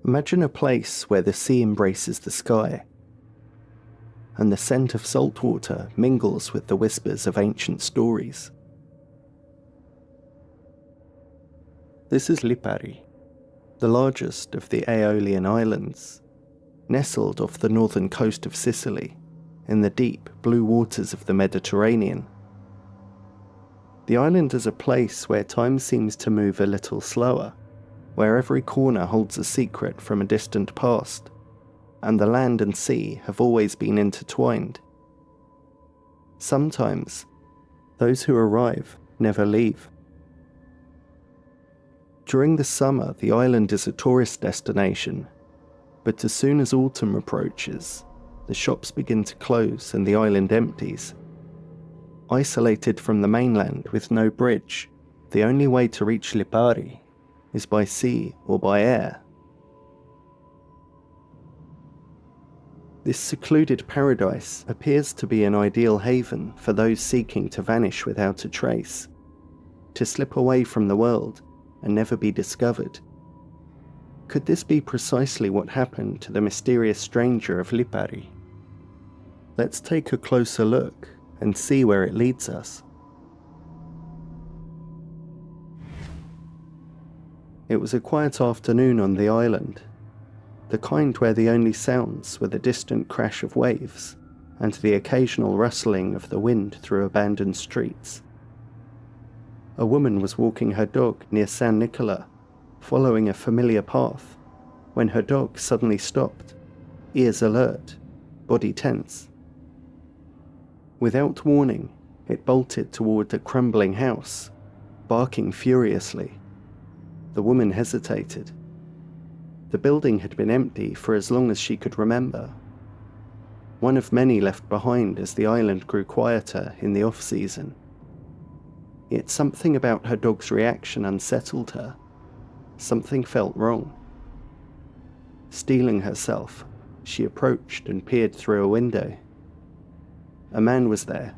Imagine a place where the sea embraces the sky, and the scent of salt water mingles with the whispers of ancient stories. This is Lipari, the largest of the Aeolian Islands, nestled off the northern coast of Sicily, in the deep blue waters of the Mediterranean. The island is a place where time seems to move a little slower, where every corner holds a secret from a distant past, and the land and sea have always been intertwined. Sometimes, those who arrive never leave. During the summer, the island is a tourist destination, but as soon as autumn approaches, the shops begin to close and the island empties. Isolated from the mainland with no bridge, the only way to reach Lipari is by sea or by air. This secluded paradise appears to be an ideal haven for those seeking to vanish without a trace, to slip away from the world and never be discovered. Could this be precisely what happened to the mysterious stranger of Lipari? Let's take a closer look and see where it leads us. It was a quiet afternoon on the island, the kind where the only sounds were the distant crash of waves and the occasional rustling of the wind through abandoned streets. A woman was walking her dog near San Nicola, following a familiar path, when her dog suddenly stopped, ears alert, body tense. Without warning, it bolted toward a crumbling house, barking furiously. The woman hesitated. The building had been empty for as long as she could remember. One of many left behind as the island grew quieter in the off-season. Yet something about her dog's reaction unsettled her. Something felt wrong. Steeling herself, she approached and peered through a window. A man was there,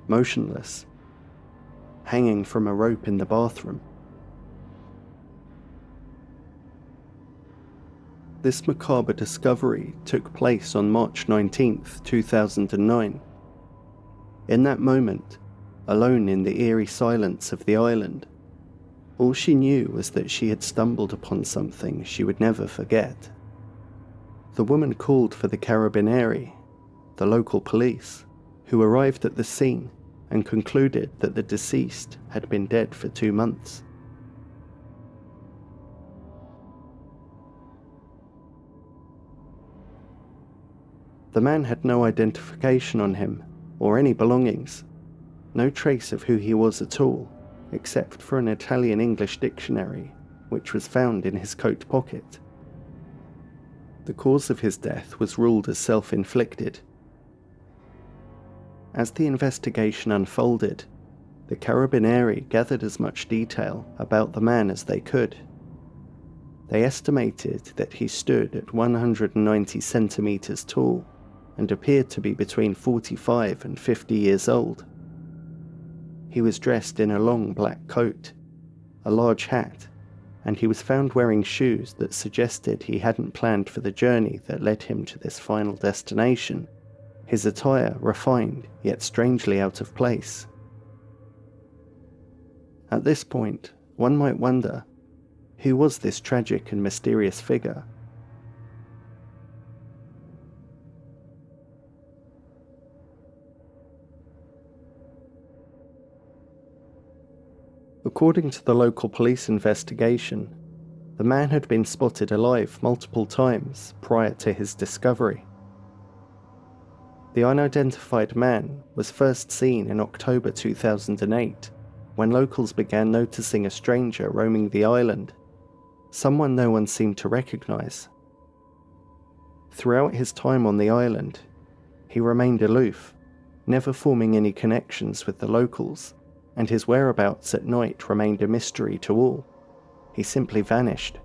motionless, hanging from a rope in the bathroom. This macabre discovery took place on March 19th, 2009. In that moment, alone in the eerie silence of the island, all she knew was that she had stumbled upon something she would never forget. The woman called for the Carabinieri, the local police, who arrived at the scene and concluded that the deceased had been dead for 2 months. The man had no identification on him or any belongings, no trace of who he was at all, except for an Italian-English dictionary, which was found in his coat pocket. The cause of his death was ruled as self-inflicted. As the investigation unfolded, the Carabinieri gathered as much detail about the man as they could. They estimated that he stood at 190 centimeters tall and appeared to be between 45 and 50 years old. He was dressed in a long black coat, a large hat, and he was found wearing shoes that suggested he hadn't planned for the journey that led him to this final destination, his attire refined yet strangely out of place. At this point, one might wonder, who was this tragic and mysterious figure? According to the local police investigation, the man had been spotted alive multiple times prior to his discovery. The unidentified man was first seen in October 2008, when locals began noticing a stranger roaming the island, someone no one seemed to recognize. Throughout his time on the island, he remained aloof, never forming any connections with the locals, and his whereabouts at night remained a mystery to all. He simply vanished.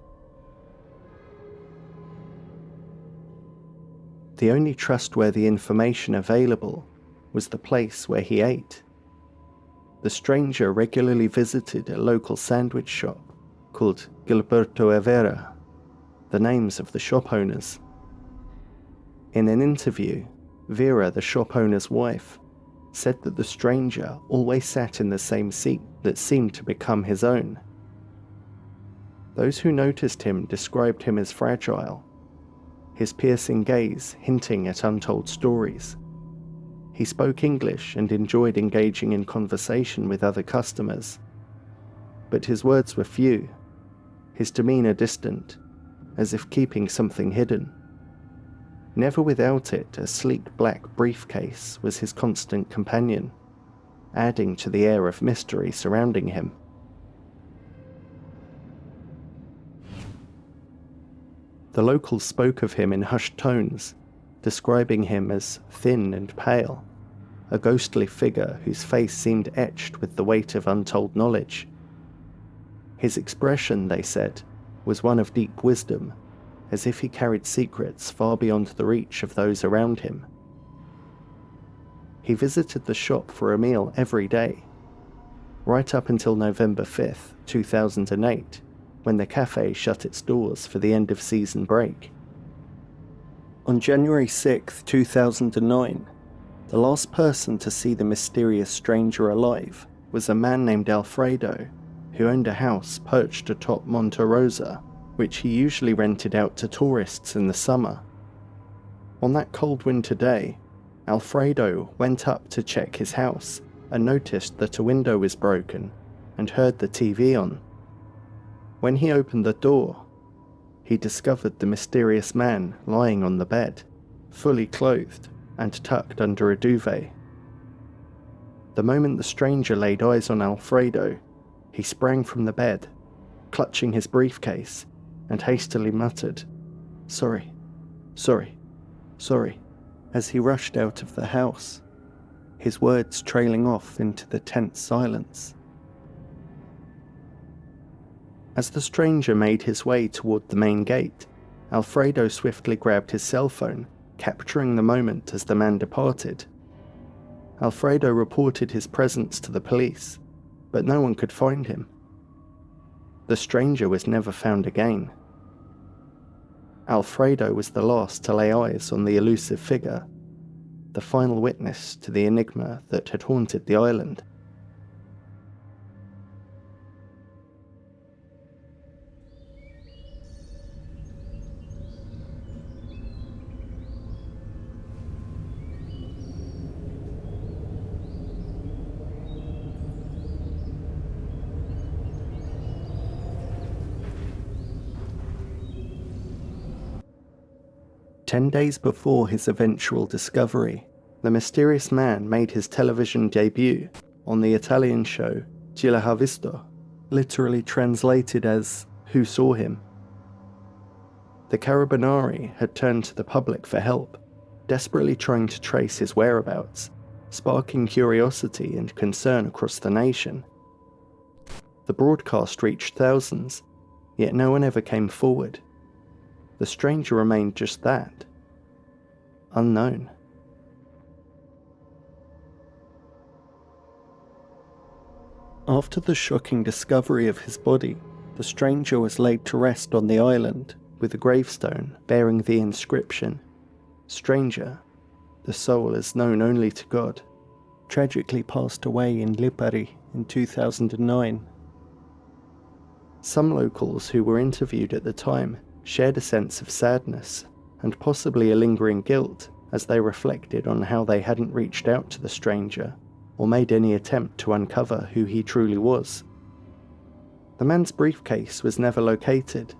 The only trustworthy information available was the place where he ate. The stranger regularly visited a local sandwich shop called Gilberto Evera, the names of the shop owners. In an interview, Vera, the shop owner's wife, said that the stranger always sat in the same seat that seemed to become his own. Those who noticed him described him as fragile, his piercing gaze hinting at untold stories. He spoke English and enjoyed engaging in conversation with other customers, but his words were few, his demeanor distant, as if keeping something hidden. Never without it, a sleek black briefcase was his constant companion, adding to the air of mystery surrounding him. The locals spoke of him in hushed tones, describing him as thin and pale, a ghostly figure whose face seemed etched with the weight of untold knowledge. His expression, they said, was one of deep wisdom, as if he carried secrets far beyond the reach of those around him. He visited the shop for a meal every day, right up until November 5th, 2008, when the cafe shut its doors for the end-of-season break. On January 6, 2009, the last person to see the mysterious stranger alive was a man named Alfredo, who owned a house perched atop Monte Rosa, which he usually rented out to tourists in the summer. On that cold winter day, Alfredo went up to check his house and noticed that a window was broken and heard the TV on. When he opened the door, he discovered the mysterious man lying on the bed, fully clothed and tucked under a duvet. The moment the stranger laid eyes on Alfredo, he sprang from the bed, clutching his briefcase, and hastily muttered, "Sorry, sorry, sorry," as he rushed out of the house, his words trailing off into the tense silence. As the stranger made his way toward the main gate, Alfredo swiftly grabbed his cell phone, capturing the moment as the man departed. Alfredo reported his presence to the police, but no one could find him. The stranger was never found again. Alfredo was the last to lay eyes on the elusive figure, the final witness to the enigma that had haunted the island. "10 days before his eventual discovery, the mysterious man made his television debut on the Italian show Chi l'ha visto, literally translated as Who Saw Him. The Carabinieri had turned to the public for help, desperately trying to trace his whereabouts, sparking curiosity and concern across the nation. The broadcast reached thousands, yet no one ever came forward. The stranger remained just that, unknown. After the shocking discovery of his body, the stranger was laid to rest on the island with a gravestone bearing the inscription, "Stranger, the soul is known only to God, tragically passed away in Lipari in 2009. Some locals who were interviewed at the time shared a sense of sadness and possibly a lingering guilt as they reflected on how they hadn't reached out to the stranger or made any attempt to uncover who he truly was. The man's briefcase was never located,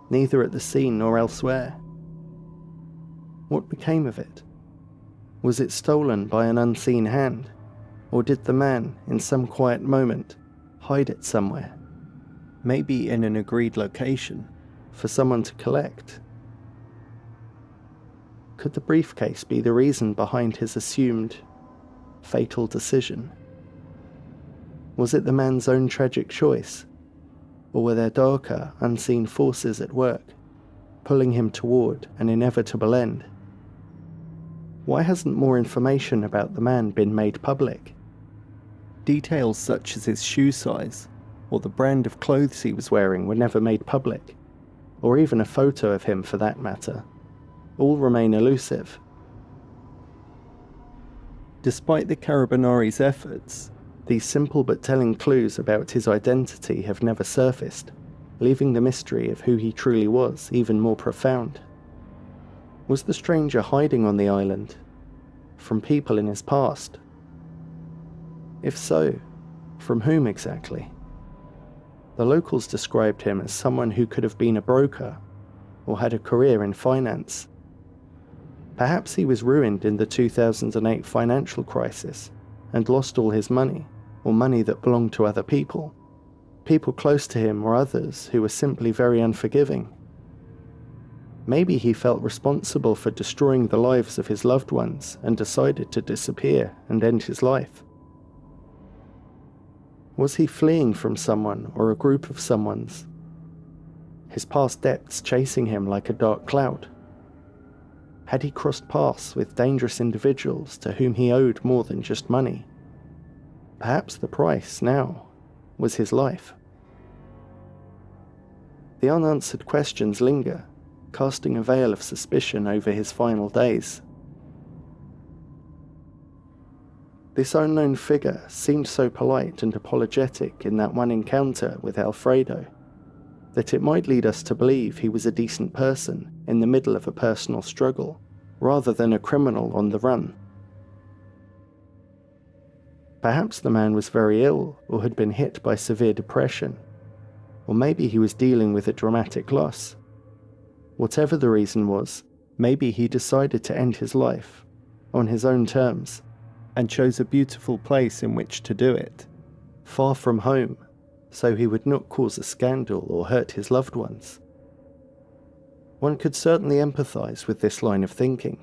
neither at the scene nor elsewhere. What became of it? Was it stolen by an unseen hand, or did the man, in some quiet moment, hide it somewhere, maybe in an agreed location, for someone to collect? Could the briefcase be the reason behind his assumed fatal decision? Was it the man's own tragic choice, or were there darker, unseen forces at work, pulling him toward an inevitable end? Why hasn't more information about the man been made public? Details such as his shoe size, or the brand of clothes he was wearing were never made public. or even a photo of him for that matter, all remain elusive. Despite the Carabinieri's efforts, these simple but telling clues about his identity have never surfaced, leaving the mystery of who he truly was even more profound. Was the stranger hiding on the island from people in his past? If so, from whom exactly? The locals described him as someone who could have been a broker or had a career in finance. Perhaps he was ruined in the 2008 financial crisis and lost all his money, or money that belonged to other people. People close to him or others who were simply very unforgiving. Maybe he felt responsible for destroying the lives of his loved ones and decided to disappear and end his life. Was he fleeing from someone or a group of someone's? His past debts chasing him like a dark cloud? Had he crossed paths with dangerous individuals to whom he owed more than just money? Perhaps the price now was his life. The unanswered questions linger, casting a veil of suspicion over his final days. This unknown figure seemed so polite and apologetic in that one encounter with Alfredo, that it might lead us to believe he was a decent person in the middle of a personal struggle, rather than a criminal on the run. Perhaps the man was very ill or had been hit by severe depression, or maybe he was dealing with a dramatic loss. Whatever the reason was, maybe he decided to end his life on his own terms and chose a beautiful place in which to do it, far from home, so he would not cause a scandal or hurt his loved ones. One could certainly empathize with this line of thinking.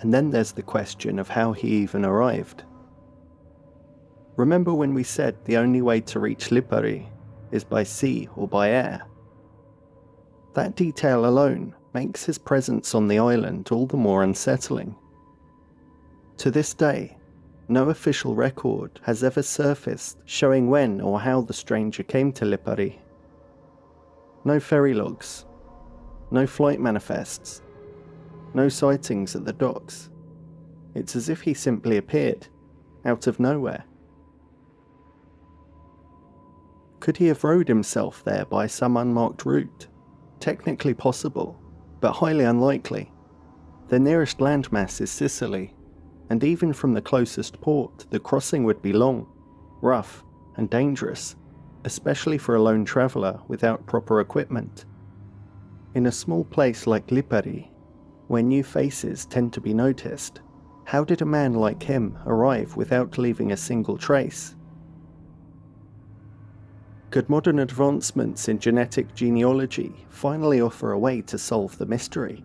And then there's the question of how he even arrived. Remember when we said the only way to reach Lipari is by sea or by air? That detail alone makes his presence on the island all the more unsettling. To this day, no official record has ever surfaced showing when or how the stranger came to Lipari. No ferry logs, no flight manifests, no sightings at the docks. It's as if he simply appeared, out of nowhere. Could he have rowed himself there by some unmarked route? Technically possible, but highly unlikely. The nearest landmass is Sicily, and even from the closest port, the crossing would be long, rough, and dangerous, especially for a lone traveller without proper equipment. In a small place like Lipari, where new faces tend to be noticed, how did a man like him arrive without leaving a single trace? Could modern advancements in genetic genealogy finally offer a way to solve the mystery?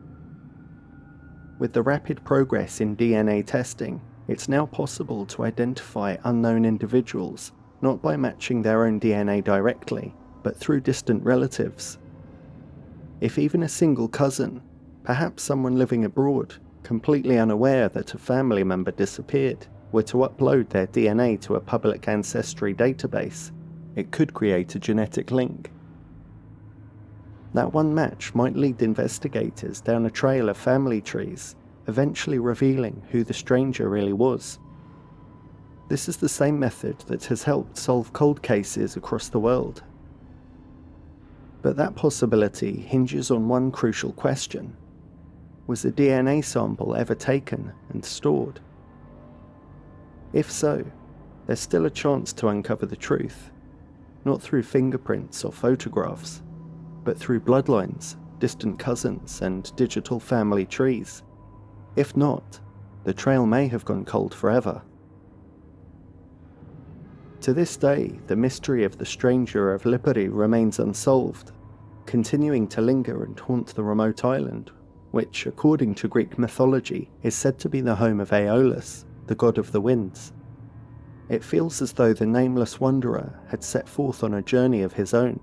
With the rapid progress in DNA testing, it's now possible to identify unknown individuals not by matching their own DNA directly, but through distant relatives. If even a single cousin, perhaps someone living abroad, completely unaware that a family member disappeared, were to upload their DNA to a public ancestry database, it could create a genetic link. That one match might lead investigators down a trail of family trees, eventually revealing who the stranger really was. This is the same method that has helped solve cold cases across the world. But that possibility hinges on one crucial question. Was a DNA sample ever taken and stored? If so, there's still a chance to uncover the truth, not through fingerprints or photographs, but through bloodlines, distant cousins, and digital family trees. If not, the trail may have gone cold forever. To this day, the mystery of the stranger of Lipari remains unsolved, continuing to linger and haunt the remote island, which, according to Greek mythology, is said to be the home of Aeolus, the god of the winds. It feels as though the nameless wanderer had set forth on a journey of his own,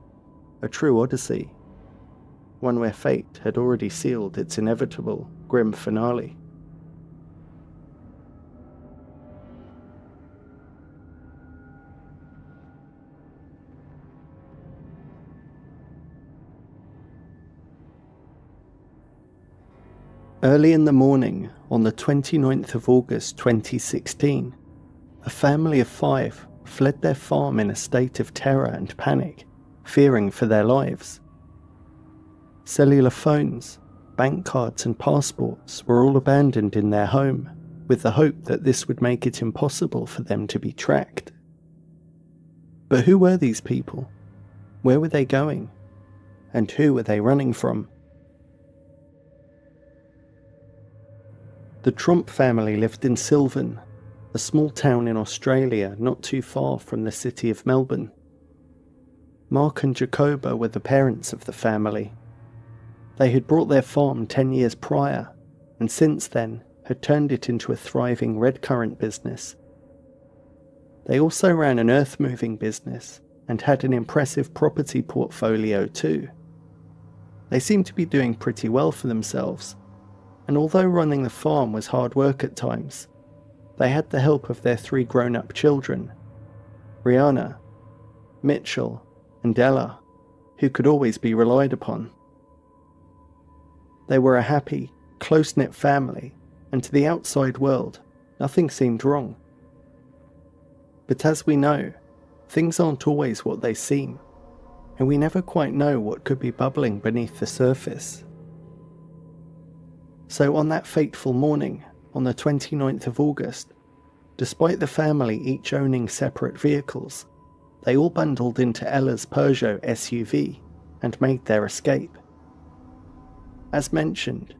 a true odyssey, one where fate had already sealed its inevitable, grim finale. Early in the morning, on the 29th of August 2016, a family of 5 fled their farm in a state of terror and panic, fearing for their lives. Cellular phones, bank cards and passports were all abandoned in their home, with the hope that this would make it impossible for them to be tracked. But who were these people? Where were they going? And who were they running from? The Trump family lived in Sylvan, a small town in Australia not too far from the city of Melbourne. Mark and Jacoba were the parents of the family. They had bought their farm 10 years prior, and since then had turned it into a thriving red currant business. They also ran an earth-moving business and had an impressive property portfolio too. They seemed to be doing pretty well for themselves, and although running the farm was hard work at times, they had the help of their 3 grown-up children, Rihanna, Mitchell, and Ella, who could always be relied upon. They were a happy, close-knit family, and to the outside world, nothing seemed wrong. But as we know, things aren't always what they seem, and we never quite know what could be bubbling beneath the surface. So on that fateful morning, on the 29th of August, despite the family each owning separate vehicles, they all bundled into Ella's Peugeot SUV and made their escape. As mentioned,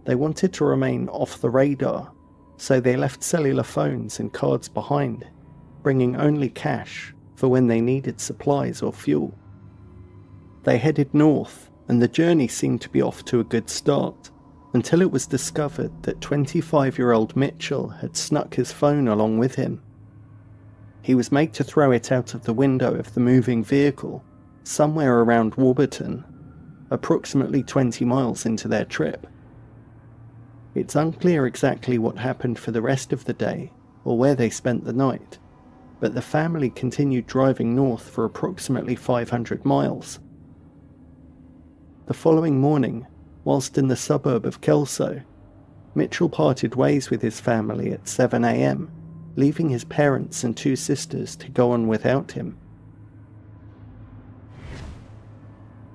they wanted to remain off the radar, so they left cellular phones and cards behind, bringing only cash for when they needed supplies or fuel. They headed north, and the journey seemed to be off to a good start, until it was discovered that 25-year-old Mitchell had snuck his phone along with him. He was made to throw it out of the window of the moving vehicle, somewhere around Warburton, approximately 20 miles into their trip. It's unclear exactly what happened for the rest of the day, or where they spent the night, but the family continued driving north for approximately 500 miles. The following morning, whilst in the suburb of Kelso, Mitchell parted ways with his family at 7 a.m, leaving his parents and 2 sisters to go on without him.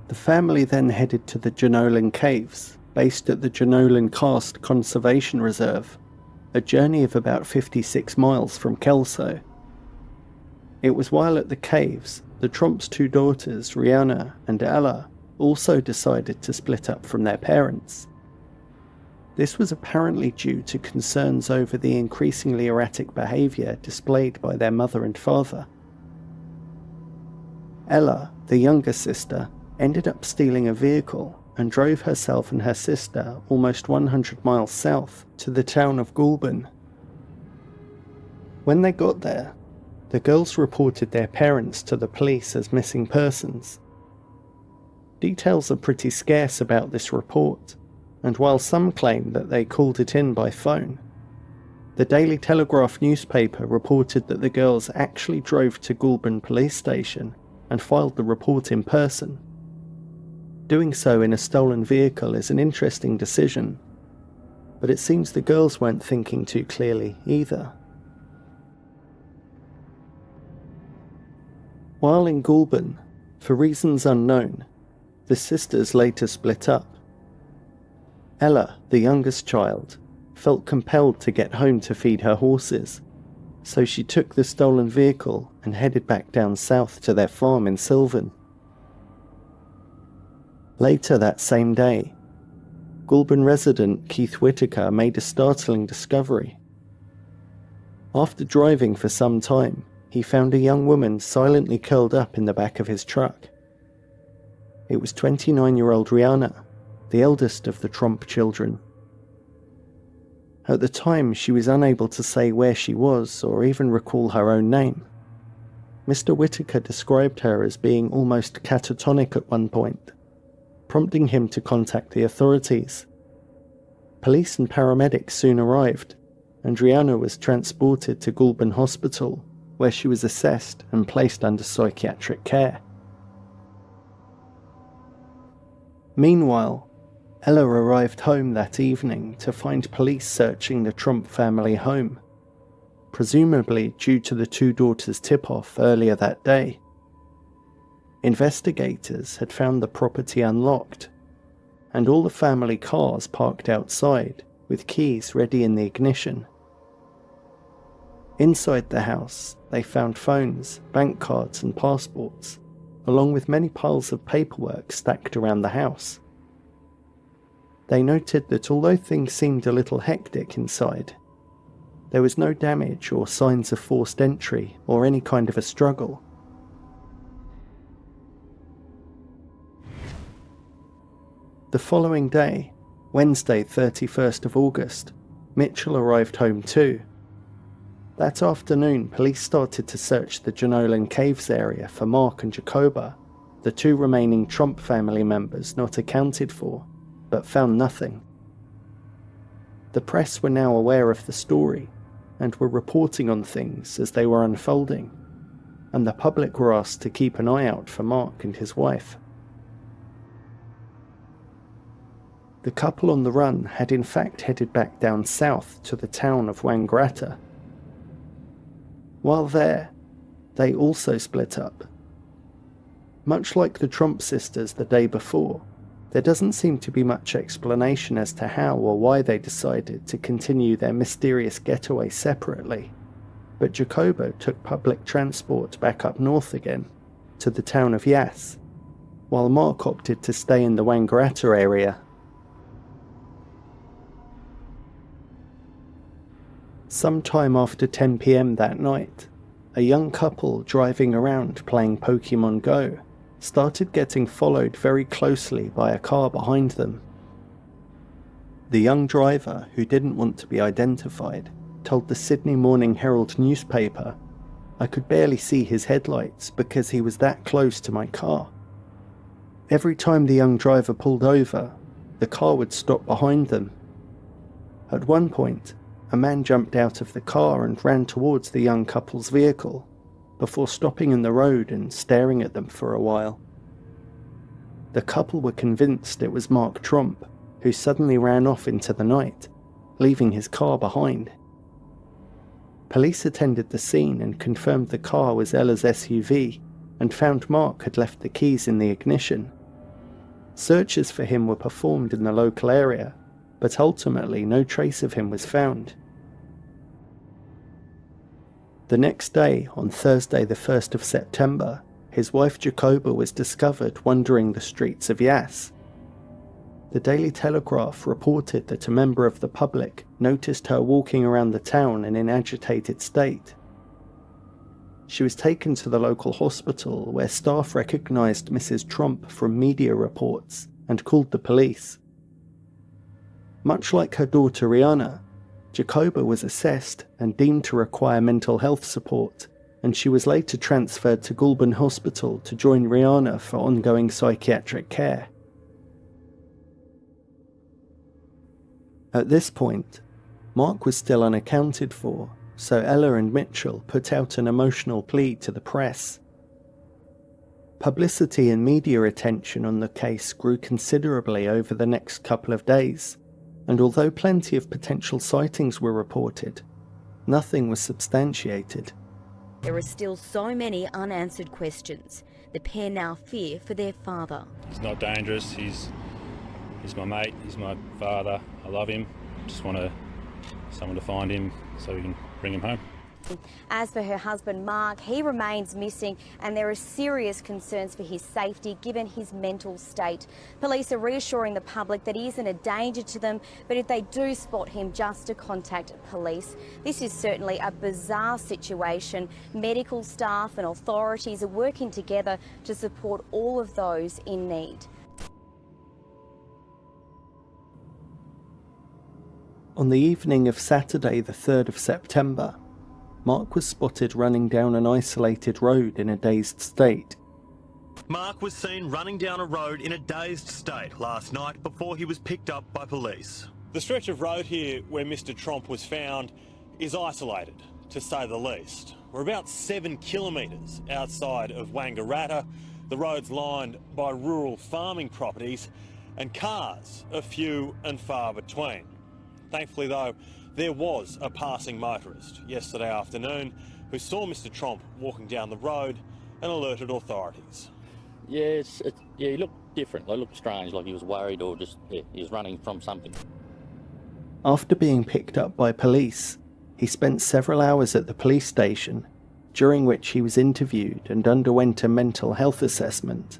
The family then headed to the Jenolan Caves, based at the Jenolan Karst Conservation Reserve, a journey of about 56 miles from Kelso. It was while at the caves, the Trumps' 2 daughters, Rihanna and Ella, also decided to split up from their parents. This was apparently due to concerns over the increasingly erratic behaviour displayed by their mother and father. Ella, the younger sister, ended up stealing a vehicle and drove herself and her sister almost 100 miles south to the town of Goulburn. When they got there, the girls reported their parents to the police as missing persons. Details are pretty scarce about this report, and while some claim that they called it in by phone, the Daily Telegraph newspaper reported that the girls actually drove to Goulburn police station and filed the report in person. Doing so in a stolen vehicle is an interesting decision, but it seems the girls weren't thinking too clearly either. While in Goulburn, for reasons unknown, the sisters later split up. Ella, the youngest child, felt compelled to get home to feed her horses, so she took the stolen vehicle and headed back down south to their farm in Sylvan. Later that same day, Goulburn resident Keith Whitaker made a startling discovery. After driving for some time, he found a young woman silently curled up in the back of his truck. It was 29-year-old Rihanna, the eldest of the Trump children. At the time, she was unable to say where she was or even recall her own name. Mr. Whitaker described her as being almost catatonic at one point, prompting him to contact the authorities. Police and paramedics soon arrived, and Rihanna was transported to Goulburn Hospital, where she was assessed and placed under psychiatric care. Meanwhile, Ella arrived home that evening to find police searching the Trump family home, presumably due to the two daughters' tip-off earlier that day. Investigators had found the property unlocked, and all the family cars parked outside with keys ready in the ignition. Inside the house, they found phones, bank cards and passports, along with many piles of paperwork stacked around the house. They noted that although things seemed a little hectic inside, there was no damage or signs of forced entry or any kind of a struggle. The following day, Wednesday 31st of August, Mitchell arrived home too. That afternoon, police started to search the Jenolan Caves area for Mark and Jacoba, the two remaining Trump family members not accounted for, but found nothing. The press were now aware of the story and were reporting on things as they were unfolding, and the public were asked to keep an eye out for Mark and his wife. The couple on the run had in fact headed back down south to the town of Wangaratta. While there, they also split up. Much like the Trump sisters the day before, there doesn't seem to be much explanation as to how or why they decided to continue their mysterious getaway separately, but Jacoba took public transport back up north again, to the town of Yass, while Mark opted to stay in the Wangaratta area. Sometime after 10 p.m. that night, a young couple driving around playing Pokemon Go started getting followed very closely by a car behind them. The young driver, who didn't want to be identified, told the Sydney Morning Herald newspaper, "I could barely see his headlights because he was that close to my car. Every time the young driver pulled over, the car would stop behind them. At one point, a man jumped out of the car and ran towards the young couple's vehicle, before stopping in the road and staring at them for a while. The couple were convinced it was Mark Trump, who suddenly ran off into the night, leaving his car behind. Police attended the scene and confirmed the car was Ella's SUV and found Mark had left the keys in the ignition. Searches for him were performed in the local area, but ultimately no trace of him was found. The next day, on Thursday the 1st of September, his wife Jacoba was discovered wandering the streets of Yass. The Daily Telegraph reported that a member of the public noticed her walking around the town in an agitated state. She was taken to the local hospital where staff recognised Mrs. Trump from media reports and called the police. Much like her daughter Rihanna, Jacoba was assessed and deemed to require mental health support, and she was later transferred to Goulburn Hospital to join Rihanna for ongoing psychiatric care. At this point, Mark was still unaccounted for, so Ella and Mitchell put out an emotional plea to the press. Publicity and media attention on the case grew considerably over the next couple of days, and although plenty of potential sightings were reported, nothing was substantiated. There are still so many unanswered questions. The pair now fear for their father. He's not dangerous, he's my mate, he's my father, I love him. Just want someone to find him so we can bring him home. As for her husband Mark, he remains missing and there are serious concerns for his safety given his mental state. Police are reassuring the public that he isn't a danger to them, but if they do spot him, just to contact police. This is certainly a bizarre situation. Medical staff and authorities are working together to support all of those in need. On the evening of Saturday the 3rd of September, Mark was spotted running down an isolated road in a dazed state. Mark was seen running down a road in a dazed state last night before he was picked up by police. The stretch of road here where Mr. Trump was found is isolated, to say the least. We're about 7 kilometres outside of Wangaratta. The road's lined by rural farming properties and cars are few and far between. Thankfully though, there was a passing motorist yesterday afternoon who saw Mr Tromp walking down the road and alerted authorities. Yeah, he looked different. He looked strange, like he was worried or just, he was running from something. After being picked up by police, he spent several hours at the police station, during which he was interviewed and underwent a mental health assessment.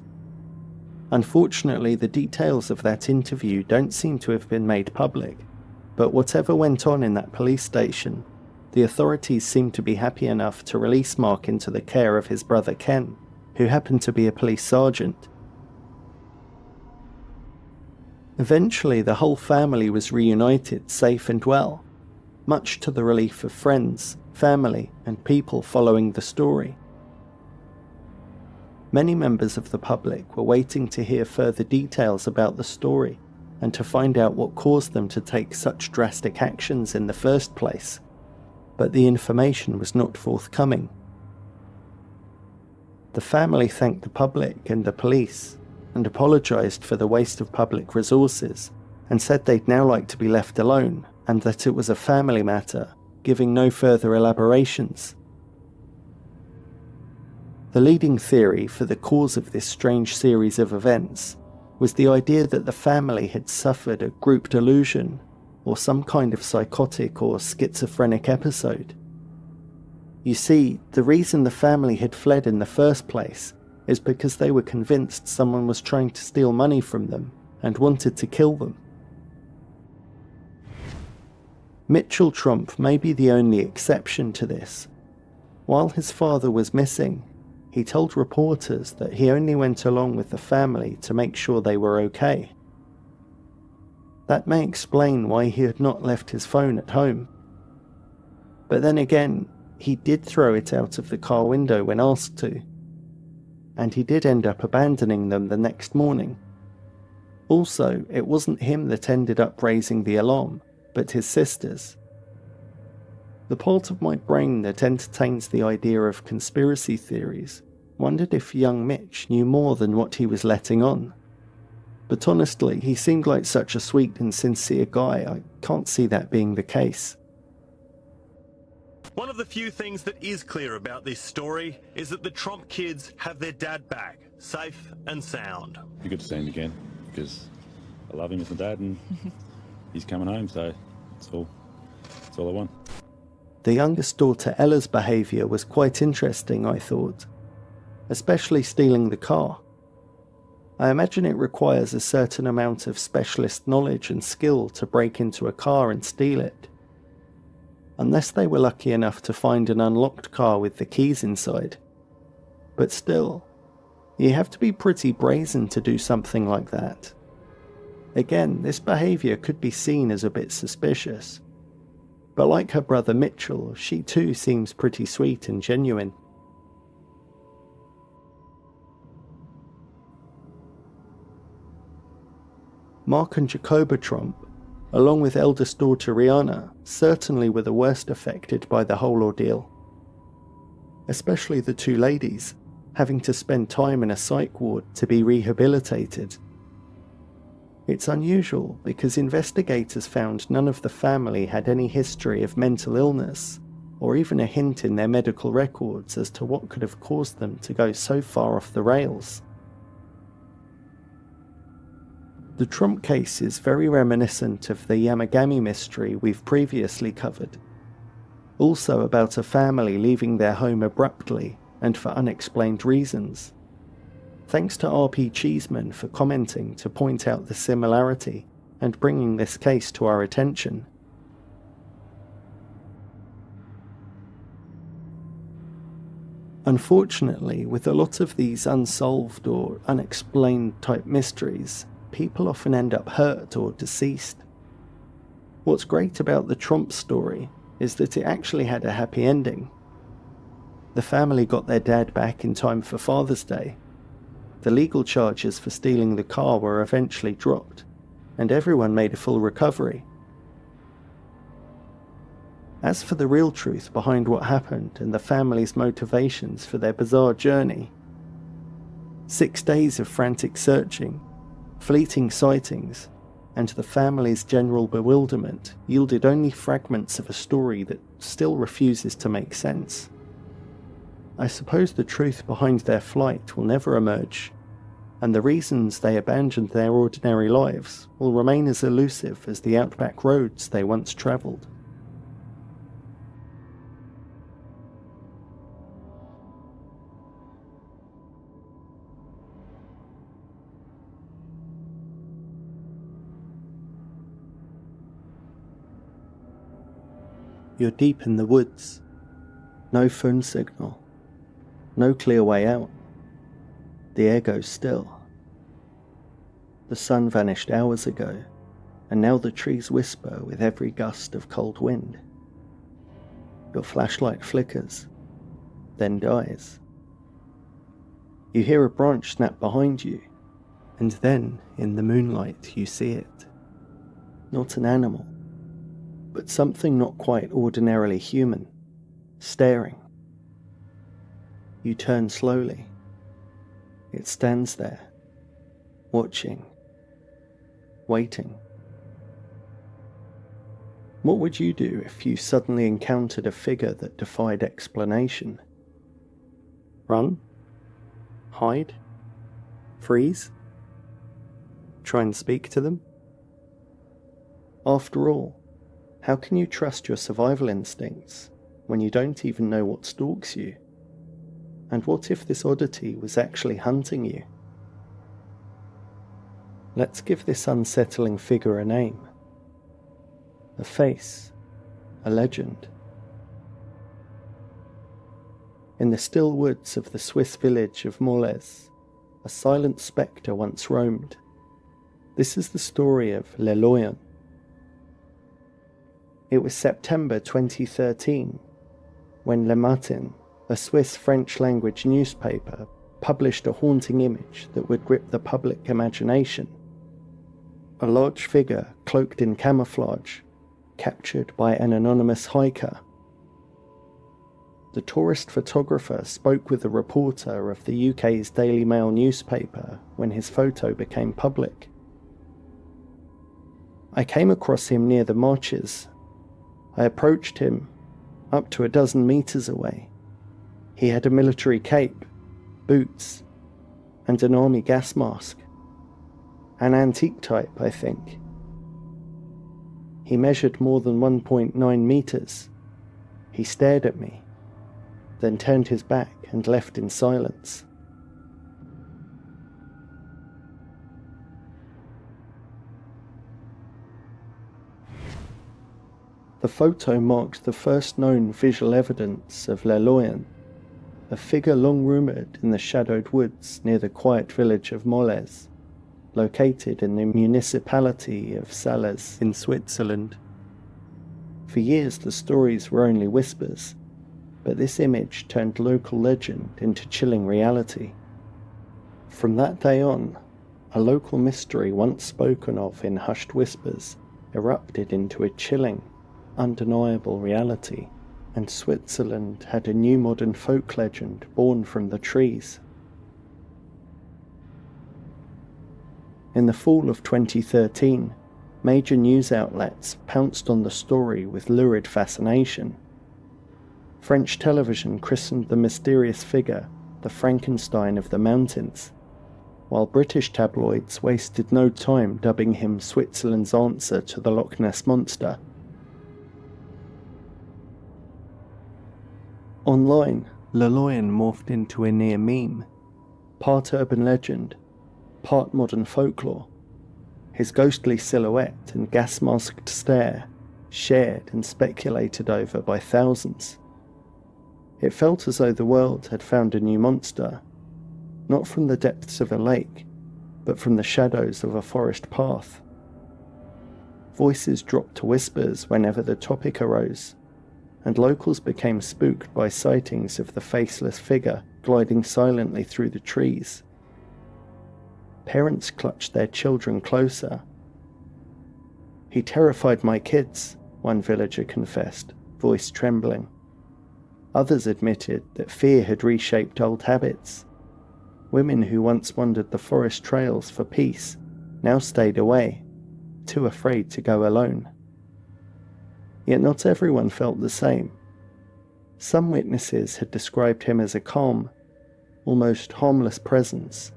Unfortunately, the details of that interview don't seem to have been made public, but whatever went on in that police station, the authorities seemed to be happy enough to release Mark into the care of his brother Ken, who happened to be a police sergeant. Eventually, the whole family was reunited safe and well, much to the relief of friends, family, and people following the story. Many members of the public were waiting to hear further details about the story and to find out what caused them to take such drastic actions in the first place, but the information was not forthcoming. The family thanked the public and the police and apologised for the waste of public resources and said they'd now like to be left alone and that it was a family matter, giving no further elaborations. The leading theory for the cause of this strange series of events was the idea that the family had suffered a group delusion or some kind of psychotic or schizophrenic episode. You see, the reason the family had fled in the first place is because they were convinced someone was trying to steal money from them and wanted to kill them. Mitchell Tromp may be the only exception to this. While his father was missing, he told reporters that he only went along with the family to make sure they were okay. That may explain why he had not left his phone at home. But then again, he did throw it out of the car window when asked to, and he did end up abandoning them the next morning. Also, it wasn't him that ended up raising the alarm, but his sisters. The part of my brain that entertains the idea of conspiracy theories wondered if young Mitch knew more than what he was letting on. But honestly, he seemed like such a sweet and sincere guy, I can't see that being the case. One of the few things that is clear about this story is that the Tromp kids have their dad back, safe and sound. It'd be good to see him again, because I love him as my dad and he's coming home, so that's all I want. The youngest daughter Ella's behaviour was quite interesting, I thought, especially stealing the car. I imagine it requires a certain amount of specialist knowledge and skill to break into a car and steal it. Unless they were lucky enough to find an unlocked car with the keys inside. But still, you have to be pretty brazen to do something like that. Again, this behaviour could be seen as a bit suspicious. But like her brother Mitchell, she too seems pretty sweet and genuine. Mark and Jacoba Tromp, along with eldest daughter Rihanna, certainly were the worst affected by the whole ordeal. Especially the two ladies, having to spend time in a psych ward to be rehabilitated. It's unusual because investigators found none of the family had any history of mental illness, or even a hint in their medical records as to what could have caused them to go so far off the rails. The Tromp case is very reminiscent of the Yamagami mystery we've previously covered, also about a family leaving their home abruptly and for unexplained reasons. Thanks to RP Cheeseman for commenting to point out the similarity and bringing this case to our attention. Unfortunately, with a lot of these unsolved or unexplained type mysteries, people often end up hurt or deceased. What's great about the Tromp story is that it actually had a happy ending. The family got their dad back in time for Father's Day. The legal charges for stealing the car were eventually dropped, and everyone made a full recovery. As for the real truth behind what happened and the family's motivations for their bizarre journey, 6 days of frantic searching, Fleeting sightings and the family's general bewilderment yielded only fragments of a story that still refuses to make sense. I suppose the truth behind their flight will never emerge, and the reasons they abandoned their ordinary lives will remain as elusive as the outback roads they once travelled. You're deep in the woods. No phone signal. No clear way out. The air goes still. The sun vanished hours ago, and now the trees whisper with every gust of cold wind. Your flashlight flickers, then dies. You hear a branch snap behind you, and then, in the moonlight, you see it. Not an animal, but something not quite ordinarily human, staring. You turn slowly. It stands there, watching, waiting. What would you do if you suddenly encountered a figure that defied explanation? Run? Hide? Freeze? Try and speak to them? After all, how can you trust your survival instincts when you don't even know what stalks you? And what if this oddity was actually hunting you? Let's give this unsettling figure a name. A face. A legend. In the still woods of the Swiss village of Molez, a silent spectre once roamed. This is the story of Le Loyen. It was September 2013 when Le Matin, a Swiss French-language newspaper, published a haunting image that would grip the public imagination. A large figure cloaked in camouflage, captured by an anonymous hiker. The tourist photographer spoke with a reporter of the UK's Daily Mail newspaper when his photo became public. I came across him near the marshes. I approached him, up to 12 meters away. He had a military cape, boots, and an army gas mask. An antique type, I think. He measured more than 1.9 meters. He stared at me, then turned his back and left in silence. The photo marked the first known visual evidence of Le Loyen, a figure long rumoured in the shadowed woods near the quiet village of Molez, located in the municipality of Salers in Switzerland. For years the stories were only whispers, but this image turned local legend into chilling reality. From that day on, a local mystery once spoken of in hushed whispers erupted into a chilling, undeniable reality, and Switzerland had a new modern folk legend born from the trees. In the fall of 2013, major news outlets pounced on the story with lurid fascination. French television christened the mysterious figure the Frankenstein of the mountains, while British tabloids wasted no time dubbing him Switzerland's answer to the Loch Ness Monster. Online, Le Loyen morphed into a near meme, part urban legend, part modern folklore. His ghostly silhouette and gas-masked stare shared and speculated over by thousands. It felt as though the world had found a new monster, not from the depths of a lake, but from the shadows of a forest path. Voices dropped to whispers whenever the topic arose, and locals became spooked by sightings of the faceless figure gliding silently through the trees. Parents clutched their children closer. "He terrified my kids," one villager confessed, voice trembling. Others admitted that fear had reshaped old habits. Women who once wandered the forest trails for peace now stayed away, too afraid to go alone. Yet not everyone felt the same. Some witnesses had described him as a calm, almost harmless presence,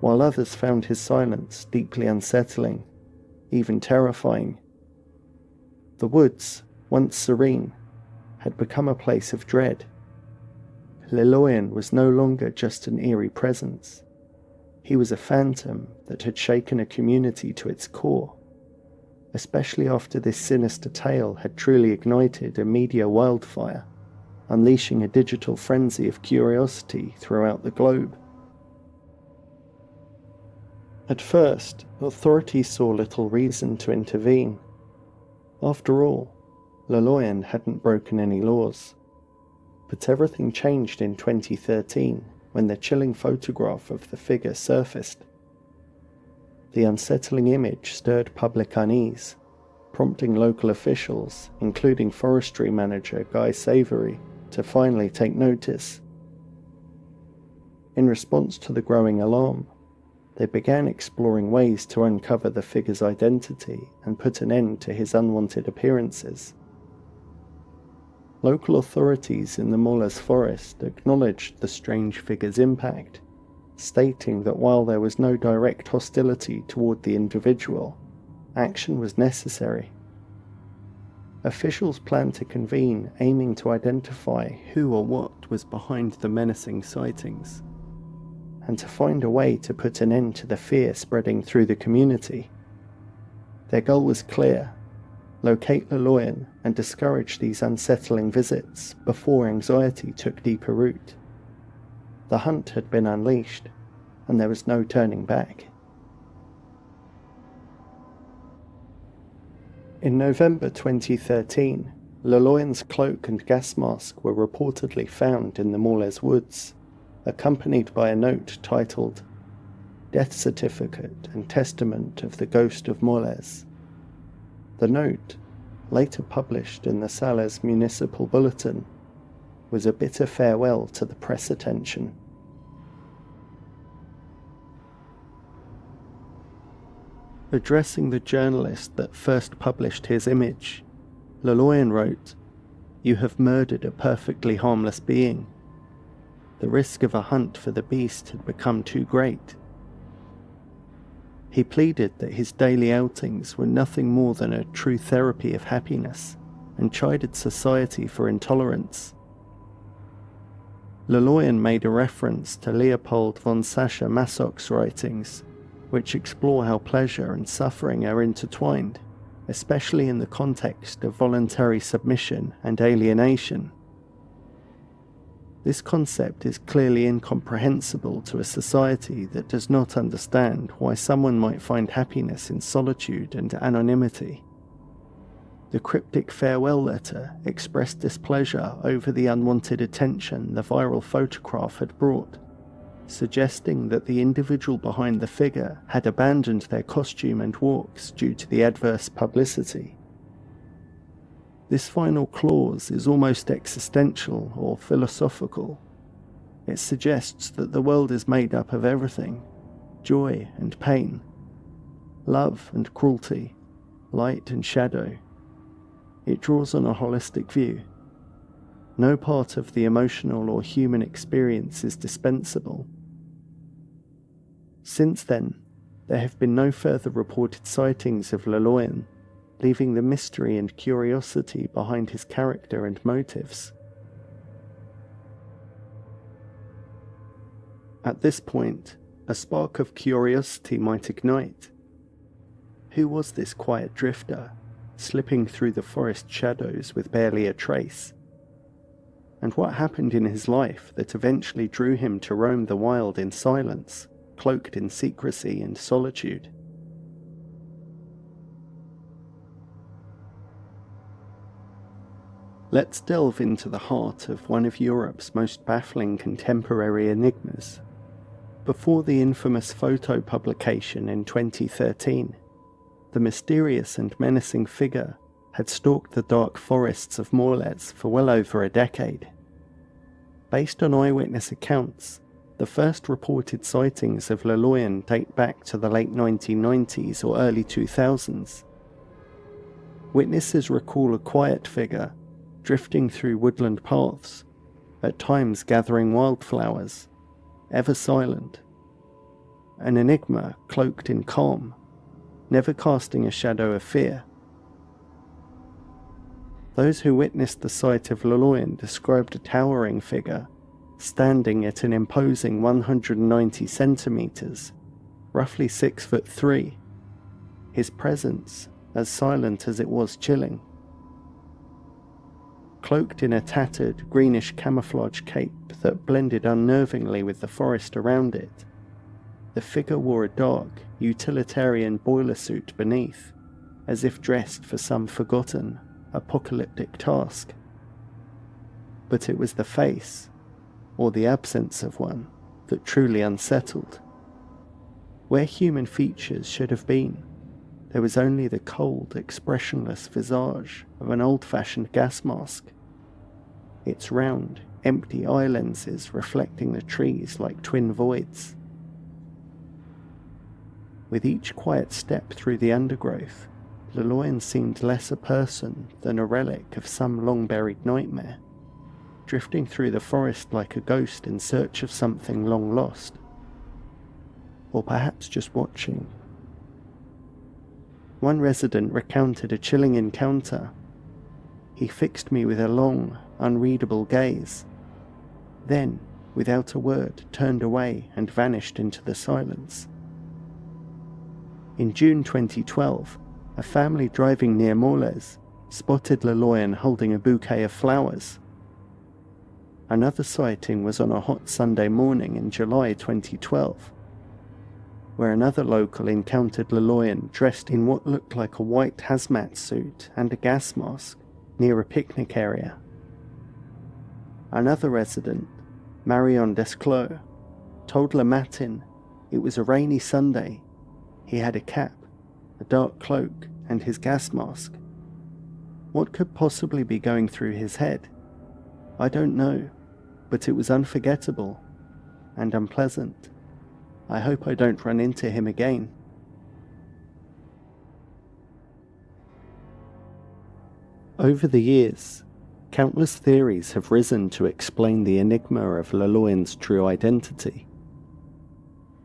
while others found his silence deeply unsettling, even terrifying. The woods, once serene, had become a place of dread. Llewellyn was no longer just an eerie presence. He was a phantom that had shaken a community to its core, especially after this sinister tale had truly ignited a media wildfire, unleashing a digital frenzy of curiosity throughout the globe. At first, authorities saw little reason to intervene. After all, Llewellyn hadn't broken any laws. But everything changed in 2013 when the chilling photograph of the figure surfaced. The unsettling image stirred public unease, prompting local officials, including forestry manager Guy Savory, to finally take notice. In response to the growing alarm, they began exploring ways to uncover the figure's identity and put an end to his unwanted appearances. Local authorities in the Moles forest acknowledged the strange figure's impact, stating that while there was no direct hostility toward the individual, action was necessary. Officials planned to convene, aiming to identify who or what was behind the menacing sightings, and to find a way to put an end to the fear spreading through the community. Their goal was clear: locate Llewellyn and discourage these unsettling visits before anxiety took deeper root. The hunt had been unleashed, and there was no turning back. In November 2013, Llewellyn's cloak and gas mask were reportedly found in the Moles woods, accompanied by a note titled "Death Certificate and Testament of the Ghost of Moles." The note, later published in the Sales Municipal Bulletin, was a bitter farewell to the press attention. Addressing the journalist that first published his image, Llewellyn wrote, "You have murdered a perfectly harmless being. The risk of a hunt for the beast had become too great." He pleaded that his daily outings were nothing more than a true therapy of happiness, and chided society for intolerance. Llewellyn made a reference to Leopold von Sacher-Masoch's writings, which explore how pleasure and suffering are intertwined, especially in the context of voluntary submission and alienation. This concept is clearly incomprehensible to a society that does not understand why someone might find happiness in solitude and anonymity. The cryptic farewell letter expressed displeasure over the unwanted attention the viral photograph had brought, suggesting that the individual behind the figure had abandoned their costume and walks due to the adverse publicity. This final clause is almost existential or philosophical. It suggests that the world is made up of everything: joy and pain, love and cruelty, light and shadow. It draws on a holistic view. No part of the emotional or human experience is dispensable. Since then, there have been no further reported sightings of Llewellyn, leaving the mystery and curiosity behind his character and motives. At this point, a spark of curiosity might ignite. Who was this quiet drifter, slipping through the forest shadows with barely a trace? And what happened in his life that eventually drew him to roam the wild in silence, cloaked in secrecy and solitude? Let's delve into the heart of one of Europe's most baffling contemporary enigmas. Before the infamous photo publication in 2013, the mysterious and menacing figure had stalked the dark forests of Moles for well over a decade. Based on eyewitness accounts, The first reported sightings of Laloyan date back to the late 1990s or early 2000s. Witnesses recall a quiet figure drifting through woodland paths, at times gathering wildflowers, ever silent. An enigma cloaked in calm, never casting a shadow of fear. Those who witnessed the sight of Laloyan described a towering figure, standing at an imposing 190 centimetres, roughly 6'3". His presence as silent as it was chilling. Cloaked in a tattered, greenish camouflage cape that blended unnervingly with the forest around it, the figure wore a dark, utilitarian boiler suit beneath, as if dressed for some forgotten, apocalyptic task. But it was the face, or the absence of one, that truly unsettled. Where human features should have been, there was only the cold, expressionless visage of an old-fashioned gas mask, its round, empty eye lenses reflecting the trees like twin voids. With each quiet step through the undergrowth, Laloyan seemed less a person than a relic of some long-buried nightmare, drifting through the forest like a ghost in search of something long lost. Or perhaps just watching. One resident recounted a chilling encounter. He fixed me with a long, unreadable gaze, then, without a word, turned away and vanished into the silence. In June 2012, a family driving near Morlaix spotted Laloyan holding a bouquet of flowers. Another sighting was on a hot Sunday morning in July 2012, where another local encountered Laloyan dressed in what looked like a white hazmat suit and a gas mask near a picnic area. Another resident, Marion Desclos, told Le Matin it was a rainy Sunday. He had a cap, a dark cloak, and his gas mask. What could possibly be going through his head? I don't know, but it was unforgettable and unpleasant. I hope I don't run into him again. Over the years, countless theories have risen to explain the enigma of Laloyan's true identity.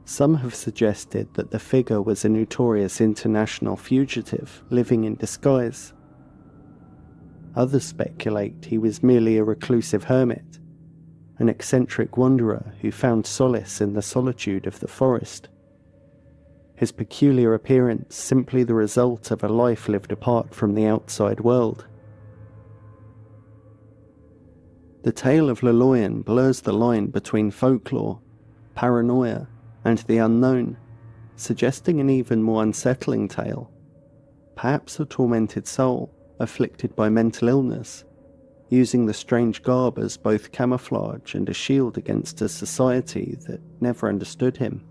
Some have suggested that the figure was a notorious international fugitive living in disguise. Others speculate he was merely a reclusive hermit, an eccentric wanderer who found solace in the solitude of the forest. His peculiar appearance simply the result of a life lived apart from the outside world. The tale of Laloyan blurs the line between folklore, paranoia, and the unknown, suggesting an even more unsettling tale, perhaps a tormented soul afflicted by mental illness, using the strange garb as both camouflage and a shield against a society that never understood him.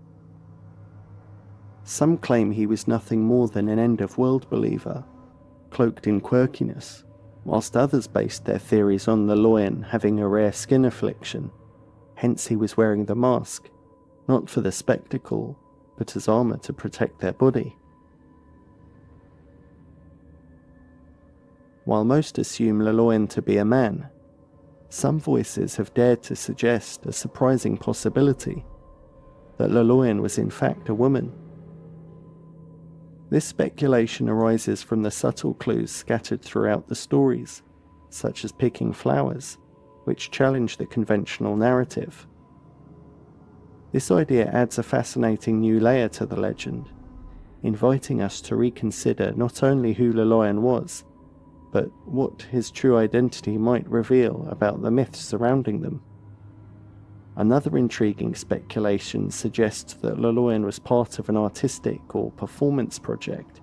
Some claim he was nothing more than an end-of-world believer, cloaked in quirkiness, whilst others based their theories on Laloyan having a rare skin affliction, hence he was wearing the mask, not for the spectacle, but as armour to protect their body. While most assume Laloyan to be a man, some voices have dared to suggest a surprising possibility, that Laloyan was in fact a woman. This speculation arises from the subtle clues scattered throughout the stories, such as picking flowers, which challenge the conventional narrative. This idea adds a fascinating new layer to the legend, inviting us to reconsider not only who Laloyan was, but what his true identity might reveal about the myths surrounding them. Another intriguing speculation suggests that Laloyan was part of an artistic or performance project.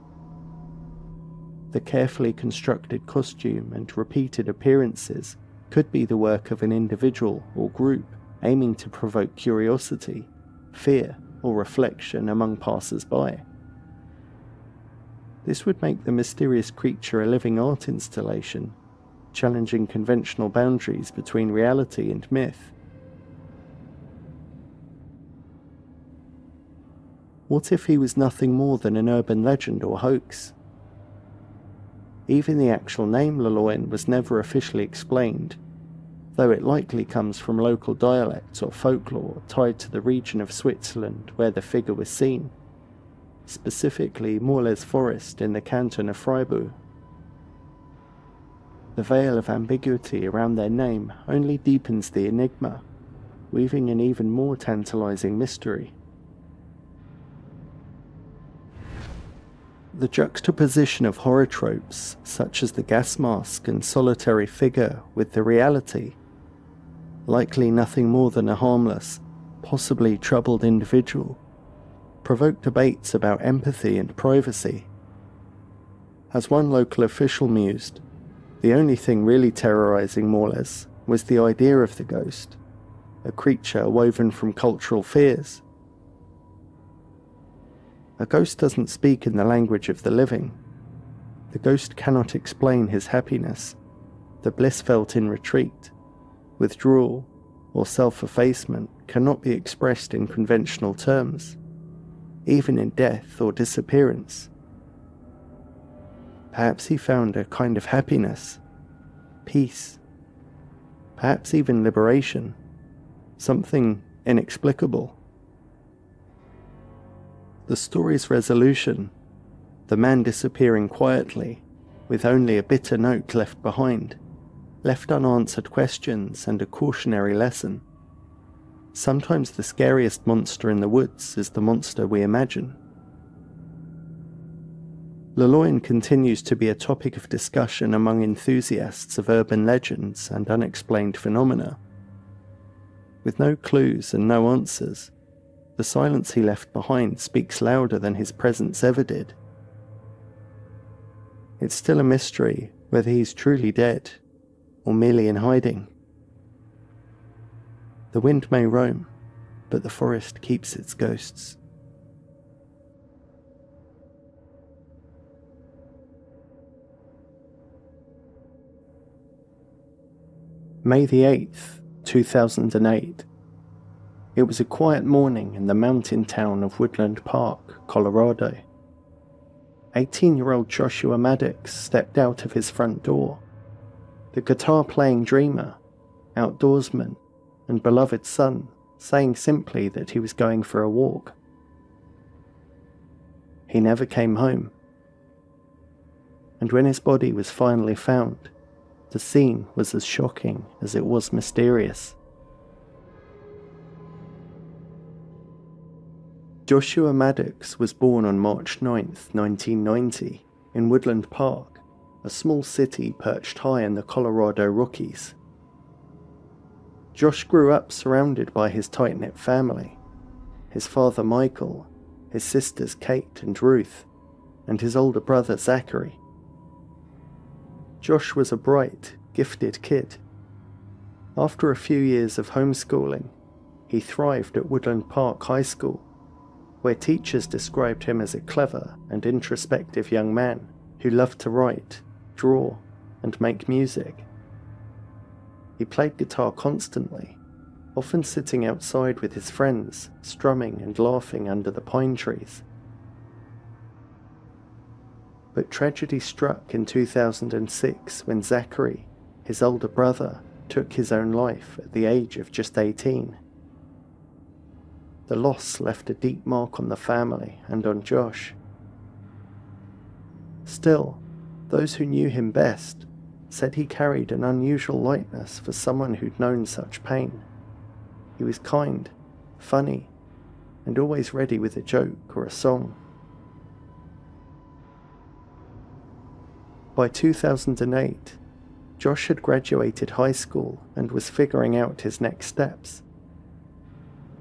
The carefully constructed costume and repeated appearances could be the work of an individual or group aiming to provoke curiosity, fear, or reflection among passers-by. This would make the mysterious creature a living art installation, challenging conventional boundaries between reality and myth. What if he was nothing more than an urban legend or hoax? Even the actual name Loloyan was never officially explained, though it likely comes from local dialects or folklore tied to the region of Switzerland where the figure was seen, specifically Morlaix Forest in the canton of Freiburg. The veil of ambiguity around their name only deepens the enigma, weaving an even more tantalizing mystery. The juxtaposition of horror tropes, such as the gas mask and solitary figure, with the reality, likely nothing more than a harmless, possibly troubled individual, provoked debates about empathy and privacy. As one local official mused, the only thing really terrorizing Morlaix was the idea of the ghost, a creature woven from cultural fears. A ghost doesn't speak in the language of the living. The ghost cannot explain his happiness, the bliss felt in retreat. Withdrawal or self-effacement cannot be expressed in conventional terms, even in death or disappearance. Perhaps he found a kind of happiness, peace, perhaps even liberation, something inexplicable. The story's resolution, the man disappearing quietly, with only a bitter note left behind, left unanswered questions and a cautionary lesson. Sometimes the scariest monster in the woods is the monster we imagine. Loloyan continues to be a topic of discussion among enthusiasts of urban legends and unexplained phenomena. With no clues and no answers, the silence he left behind speaks louder than his presence ever did. It's still a mystery whether he's truly dead or merely in hiding. The wind may roam, but the forest keeps its ghosts. May the 8th, 2008. It was a quiet morning in the mountain town of Woodland Park, Colorado. 18-year-old Joshua Maddox stepped out of his front door. The guitar-playing dreamer, outdoorsman, and beloved son, saying simply that he was going for a walk. He never came home. And when his body was finally found, the scene was as shocking as it was mysterious. Joshua Maddox was born on March 9th, 1990, in Woodland Park, a small city perched high in the Colorado Rockies. Josh grew up surrounded by his tight-knit family, his father Michael, his sisters Kate and Ruth, and his older brother Zachary. Josh was a bright, gifted kid. After a few years of homeschooling, he thrived at Woodland Park High School, where teachers described him as a clever and introspective young man who loved to write, draw, and make music. He played guitar constantly, often sitting outside with his friends, strumming and laughing under the pine trees. But tragedy struck in 2006 when Zachary, his older brother, took his own life at the age of just 18. The loss left a deep mark on the family and on Josh. Still, those who knew him best said he carried an unusual lightness for someone who'd known such pain. He was kind, funny, and always ready with a joke or a song. By 2008, Josh had graduated high school and was figuring out his next steps.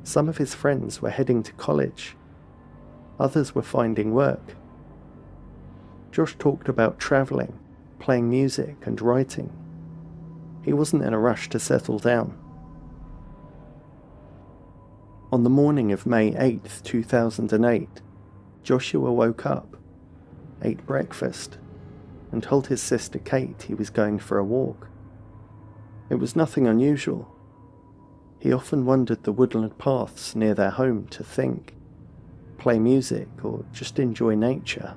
Some of his friends were heading to college. Others were finding work. Josh talked about traveling, playing music and writing. He wasn't in a rush to settle down. On the morning of May 8th, 2008, Joshua woke up, ate breakfast, and told his sister Kate he was going for a walk. It was nothing unusual. He often wandered the woodland paths near their home to think, play music or just enjoy nature.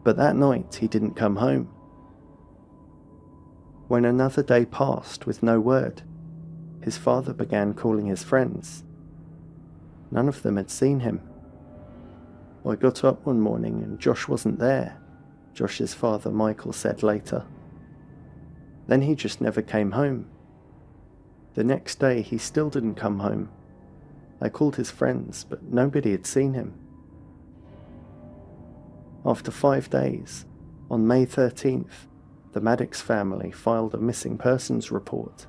But that night he didn't come home. When another day passed with no word, his father began calling his friends. None of them had seen him. I got up one morning and Josh wasn't there, Josh's father Michael said later. Then he just never came home. The next day he still didn't come home. I called his friends, but nobody had seen him. After 5 days, on May 13th, the Maddox family filed a missing persons report.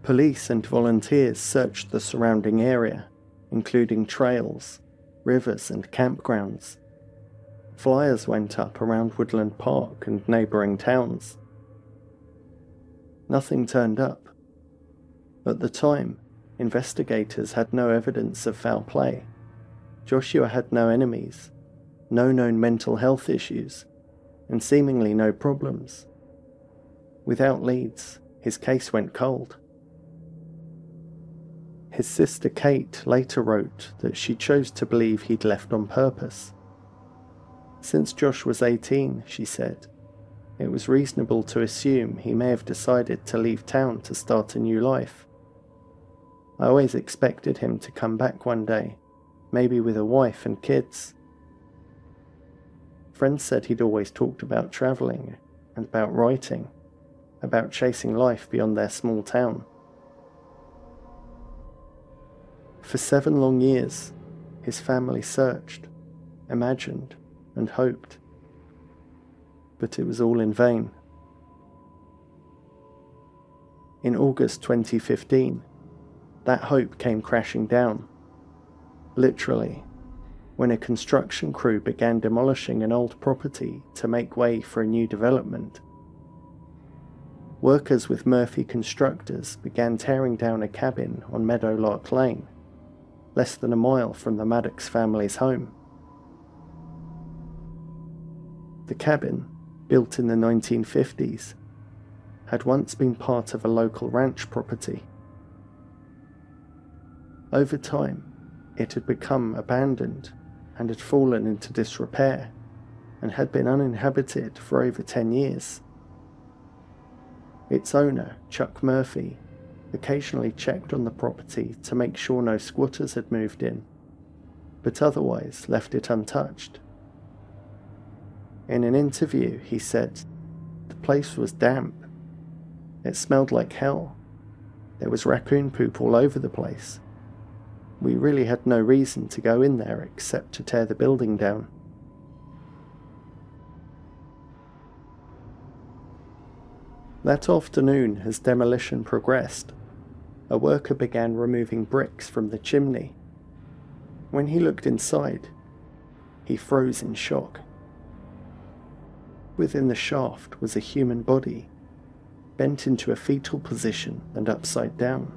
Police and volunteers searched the surrounding area, including trails, rivers and campgrounds. Flyers went up around Woodland Park and neighbouring towns. Nothing turned up. At the time, investigators had no evidence of foul play. Joshua had no enemies, no known mental health issues, and seemingly no problems. Without leads, his case went cold. His sister Kate later wrote that she chose to believe he'd left on purpose. Since Josh was 18, she said, it was reasonable to assume he may have decided to leave town to start a new life. I always expected him to come back one day, maybe with a wife and kids. Friends said he'd always talked about travelling and about writing, about chasing life beyond their small town. For 7 long years, his family searched, imagined, and hoped. But it was all in vain. In August 2015, that hope came crashing down. Literally, when a construction crew began demolishing an old property to make way for a new development. Workers with Murphy Constructors began tearing down a cabin on Meadowlark Lane, less than a mile from the Maddox family's home. The cabin, built in the 1950s, had once been part of a local ranch property. Over time, it had become abandoned and had fallen into disrepair and had been uninhabited for over 10 years. Its owner, Chuck Murphy, occasionally checked on the property to make sure no squatters had moved in, but otherwise left it untouched. In an interview, he said, "The place was damp. It smelled like hell. There was raccoon poop all over the place. We really had no reason to go in there except to tear the building down." That afternoon, as demolition progressed, a worker began removing bricks from the chimney. When he looked inside, he froze in shock. Within the shaft was a human body, bent into a fetal position and upside down,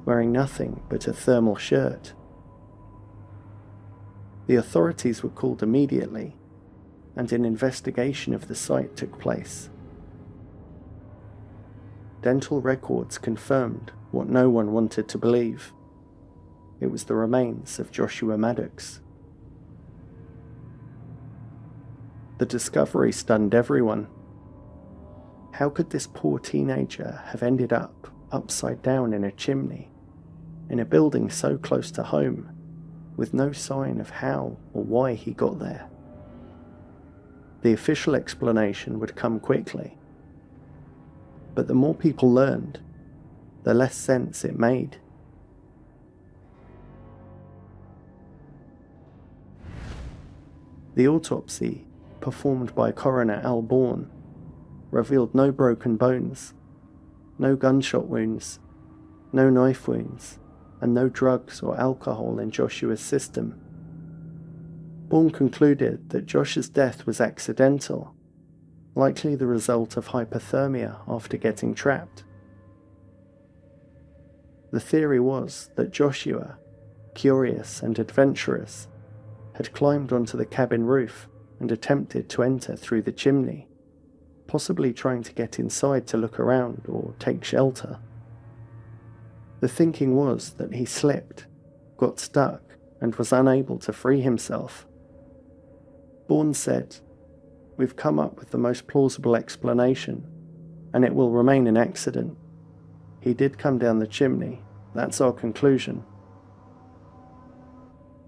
wearing nothing but a thermal shirt. The authorities were called immediately, and an investigation of the site took place. Dental records confirmed what no one wanted to believe. It was the remains of Joshua Maddox. The discovery stunned everyone. How could this poor teenager have ended up upside down in a chimney, in a building so close to home, with no sign of how or why he got there? The official explanation would come quickly, but the more people learned, the less sense it made. The autopsy, performed by coroner Al Bourne, revealed no broken bones, no gunshot wounds, no knife wounds, and no drugs or alcohol in Joshua's system. Bourne concluded that Josh's death was accidental, likely the result of hypothermia after getting trapped. The theory was that Joshua, curious and adventurous, had climbed onto the cabin roof and attempted to enter through the chimney. possibly trying to get inside to look around or take shelter. The thinking was that he slipped, got stuck, and was unable to free himself. Bourne said, "We've come up with the most plausible explanation, and it will remain an accident. He did come down the chimney, that's our conclusion."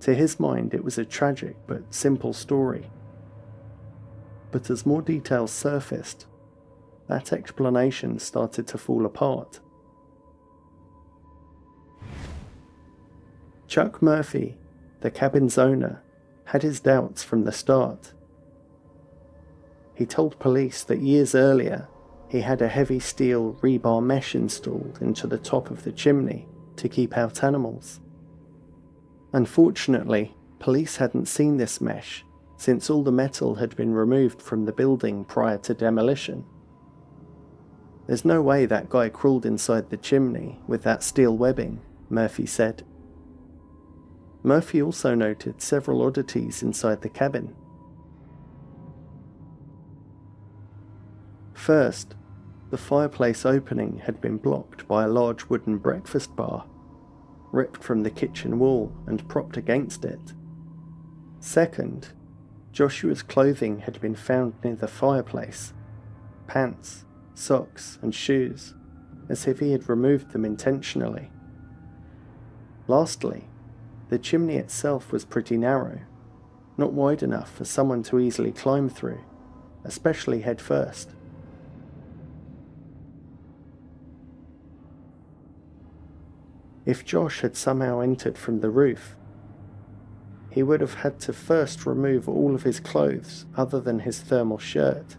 To his mind, it was a tragic but simple story. But as more details surfaced, that explanation started to fall apart. Chuck Murphy, the cabin's owner, had his doubts from the start. He told police that years earlier, he had a heavy steel rebar mesh installed into the top of the chimney to keep out animals. Unfortunately, police hadn't seen this mesh since all the metal had been removed from the building prior to demolition. "There's no way that guy crawled inside the chimney with that steel webbing," Murphy said. Murphy also noted several oddities inside the cabin. First, the fireplace opening had been blocked by a large wooden breakfast bar, ripped from the kitchen wall and propped against it. Second, Joshua's clothing had been found near the fireplace, pants, socks, and shoes, as if he had removed them intentionally. Lastly, the chimney itself was pretty narrow, not wide enough for someone to easily climb through, especially head first. If Josh had somehow entered from the roof, he would have had to first remove all of his clothes other than his thermal shirt,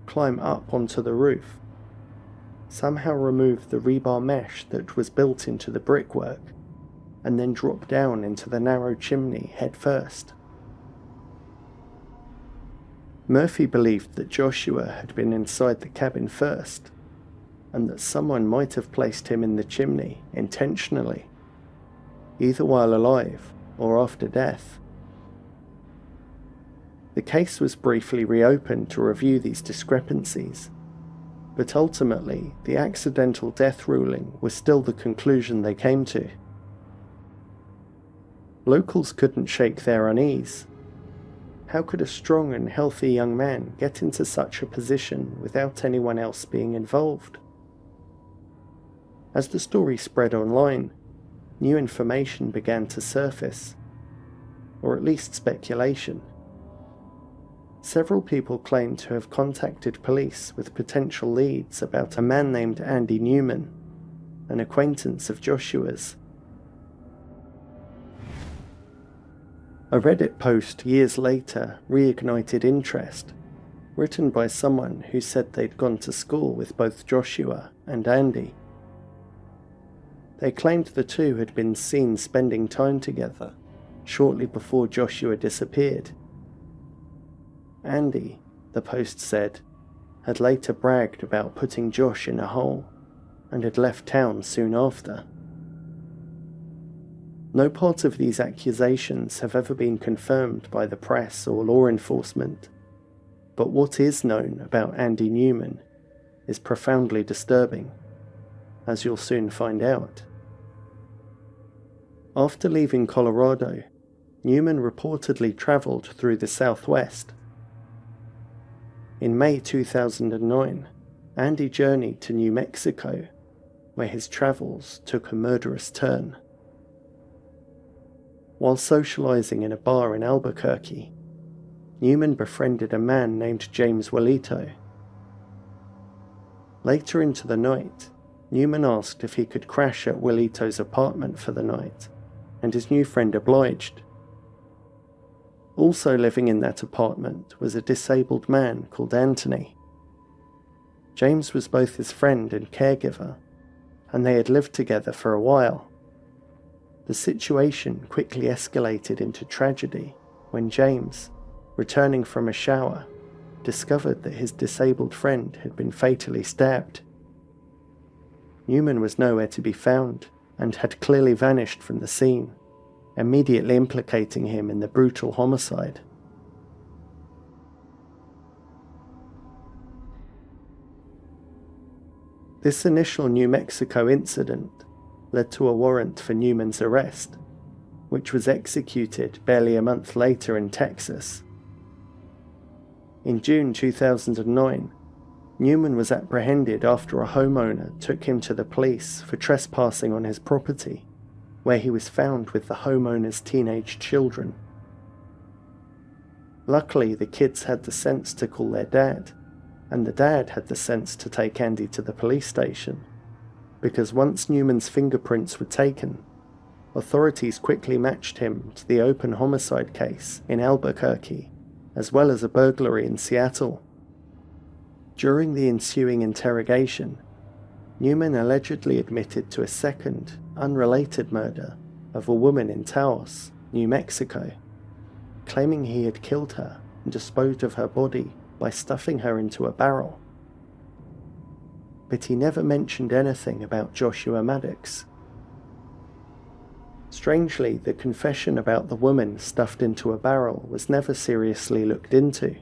climb up onto the roof, somehow remove the rebar mesh that was built into the brickwork, and then drop down into the narrow chimney head first. Murphy believed that Joshua had been inside the cabin first, and that someone might have placed him in the chimney intentionally, either while alive or after death. The case was briefly reopened to review these discrepancies, but ultimately the accidental death ruling was still the conclusion they came to. Locals couldn't shake their unease. How could a strong and healthy young man get into such a position without anyone else being involved? As the story spread online, new information began to surface, or at least speculation. Several people claimed to have contacted police with potential leads about a man named Andy Newman, an acquaintance of Joshua's. A Reddit post years later reignited interest, written by someone who said they'd gone to school with both Joshua and Andy. They claimed the two had been seen spending time together shortly before Joshua disappeared. Andy, the post said, had later bragged about putting Josh in a hole and had left town soon after. No part of these accusations have ever been confirmed by the press or law enforcement, but what is known about Andy Newman is profoundly disturbing, as you'll soon find out. After leaving Colorado, Newman reportedly travelled through the Southwest. In May 2009, Andy journeyed to New Mexico, where his travels took a murderous turn. While socializing in a bar in Albuquerque, Newman befriended a man named James Wellito. Later into the night, Newman asked if he could crash at Wellito's apartment for the night, and his new friend obliged. Also living in that apartment was a disabled man called Anthony. James was both his friend and caregiver, and they had lived together for a while. The situation quickly escalated into tragedy when James, returning from a shower, discovered that his disabled friend had been fatally stabbed. Newman was nowhere to be found and had clearly vanished from the scene, immediately implicating him in the brutal homicide. This initial New Mexico incident led to a warrant for Newman's arrest, which was executed barely a month later in Texas. In June 2009, Newman was apprehended after a homeowner took him to the police for trespassing on his property, where he was found with the homeowner's teenage children. Luckily, the kids had the sense to call their dad, and the dad had the sense to take Andy to the police station, because once Newman's fingerprints were taken, authorities quickly matched him to the open homicide case in Albuquerque, as well as a burglary in Seattle. During the ensuing interrogation, Newman allegedly admitted to a second, unrelated murder of a woman in Taos, New Mexico, claiming he had killed her and disposed of her body by stuffing her into a barrel. But he never mentioned anything about Joshua Maddox. Strangely, the confession about the woman stuffed into a barrel was never seriously looked into,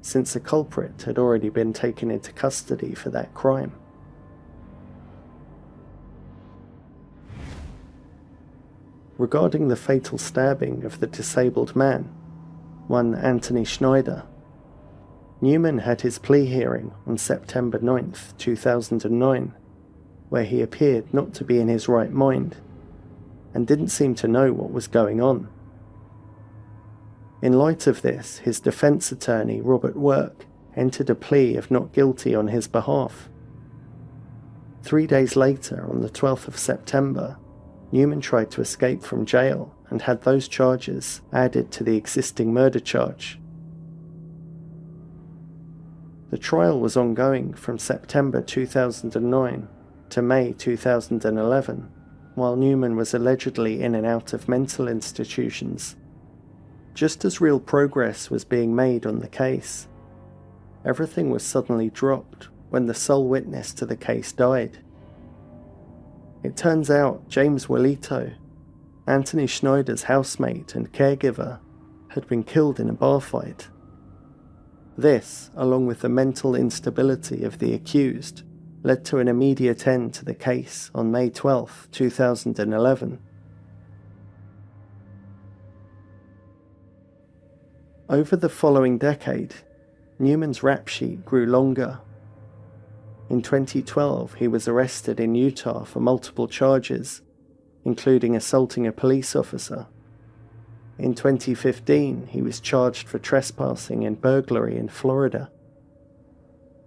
since the culprit had already been taken into custody for that crime. Regarding the fatal stabbing of the disabled man, one Anthony Schneider, Newman had his plea hearing on September 9th, 2009, where he appeared not to be in his right mind and didn't seem to know what was going on. In light of this, his defense attorney, Robert Work, entered a plea of not guilty on his behalf. 3 days later, on the 12th of September, Newman tried to escape from jail and had those charges added to the existing murder charge. The trial was ongoing from September 2009 to May 2011, while Newman was allegedly in and out of mental institutions. Just as real progress was being made on the case, everything was suddenly dropped when the sole witness to the case died. It turns out James Walito, Anthony Schneider's housemate and caregiver, had been killed in a bar fight. This, along with the mental instability of the accused, led to an immediate end to the case on May 12, 2011. Over the following decade, Newman's rap sheet grew longer. In 2012, he was arrested in Utah for multiple charges, including assaulting a police officer. In 2015, he was charged for trespassing and burglary in Florida.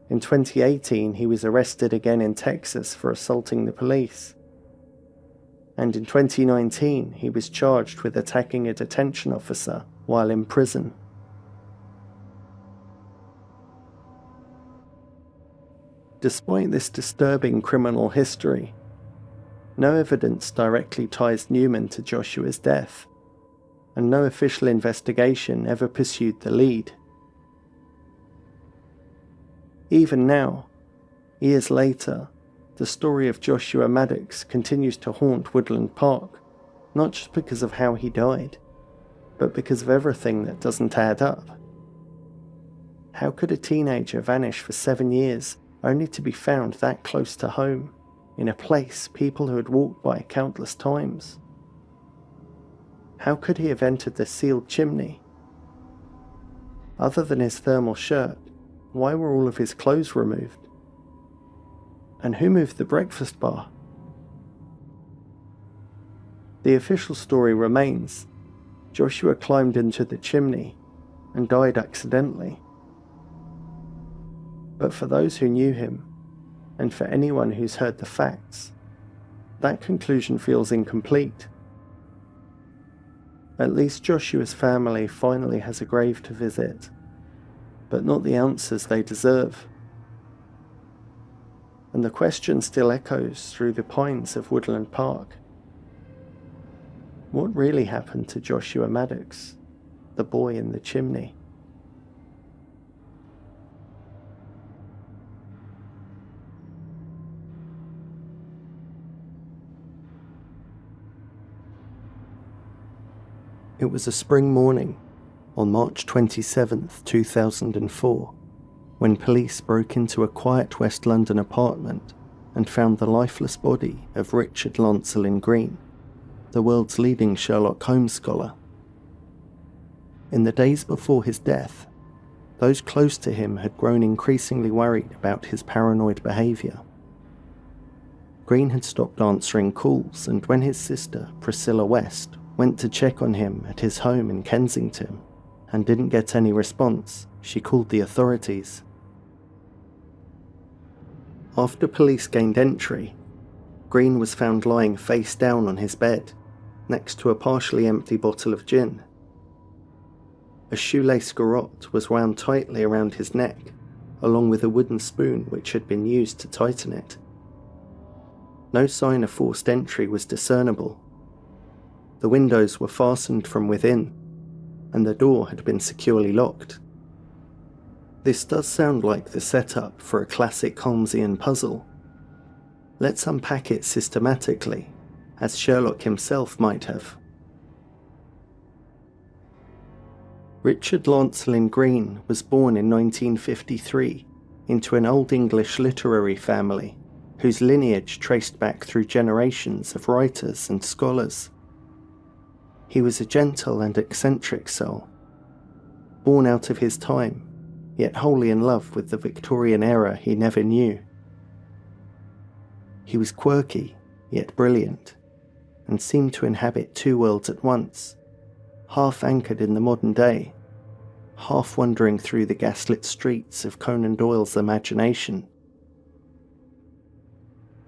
In 2018, he was arrested again in Texas for assaulting the police. And in 2019, he was charged with attacking a detention officer while in prison. Despite this disturbing criminal history, no evidence directly ties Newman to Joshua's death, and no official investigation ever pursued the lead. Even now, years later, the story of Joshua Maddox continues to haunt Woodland Park, not just because of how he died, but because of everything that doesn't add up. How could a teenager vanish for 7 years only to be found that close to home, in a place people who had walked by countless times? How could he have entered the sealed chimney? Other than his thermal shirt, why were all of his clothes removed? And who moved the breakfast bar? The official story remains: Joshua climbed into the chimney and died accidentally. But for those who knew him, and for anyone who's heard the facts, that conclusion feels incomplete. At least Joshua's family finally has a grave to visit, but not the answers they deserve. And the question still echoes through the pines of Woodland Park. What really happened to Joshua Maddox, the boy in the chimney? It was a spring morning on March 27th, 2004, when police broke into a quiet West London apartment and found the lifeless body of Richard Lancelyn Green, the world's leading Sherlock Holmes scholar. In the days before his death, those close to him had grown increasingly worried about his paranoid behaviour. Green had stopped answering calls, and when his sister, Priscilla West, went to check on him at his home in Kensington and didn't get any response, she called the authorities. After police gained entry, Green was found lying face down on his bed, next to a partially empty bottle of gin. A shoelace garrote was wound tightly around his neck, along with a wooden spoon which had been used to tighten it. No sign of forced entry was discernible. The windows were fastened from within, and the door had been securely locked. This does sound like the setup for a classic Holmesian puzzle. Let's unpack it systematically, as Sherlock himself might have. Richard Lancelyn Green was born in 1953 into an Old English literary family whose lineage traced back through generations of writers and scholars. He was a gentle and eccentric soul, born out of his time, yet wholly in love with the Victorian era he never knew. He was quirky, yet brilliant, and seemed to inhabit two worlds at once, half anchored in the modern day, half wandering through the gaslit streets of Conan Doyle's imagination.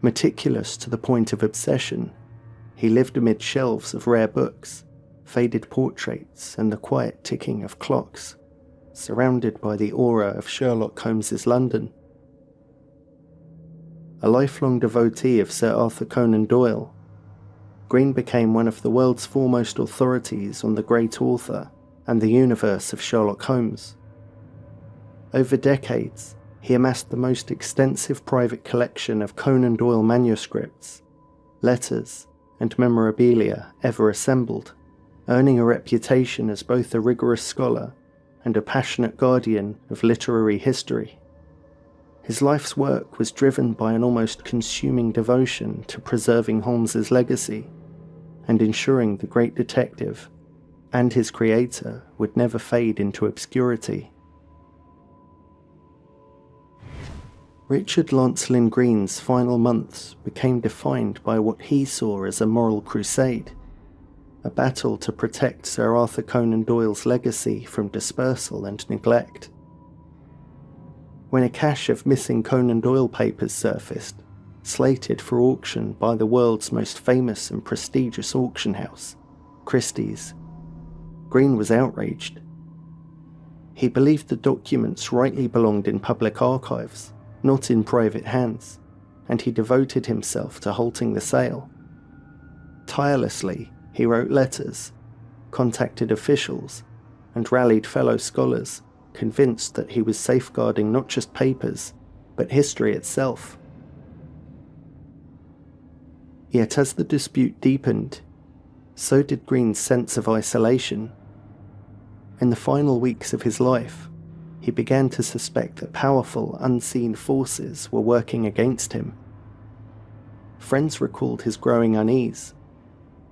Meticulous to the point of obsession, he lived amid shelves of rare books, faded portraits, and the quiet ticking of clocks, surrounded by the aura of Sherlock Holmes's London. A lifelong devotee of Sir Arthur Conan Doyle, Green became one of the world's foremost authorities on the great author and the universe of Sherlock Holmes. Over decades, he amassed the most extensive private collection of Conan Doyle manuscripts, letters, and memorabilia ever assembled, earning a reputation as both a rigorous scholar and a passionate guardian of literary history. His life's work was driven by an almost consuming devotion to preserving Holmes's legacy and ensuring the great detective and his creator would never fade into obscurity. Richard Lancelyn Green's final months became defined by what he saw as a moral crusade, a battle to protect Sir Arthur Conan Doyle's legacy from dispersal and neglect. When a cache of missing Conan Doyle papers surfaced, slated for auction by the world's most famous and prestigious auction house, Christie's, Green was outraged. He believed the documents rightly belonged in public archives, not in private hands, and he devoted himself to halting the sale. Tirelessly, he wrote letters, contacted officials, and rallied fellow scholars, convinced that he was safeguarding not just papers, but history itself. Yet as the dispute deepened, so did Green's sense of isolation. In the final weeks of his life, he began to suspect that powerful, unseen forces were working against him. Friends recalled his growing unease,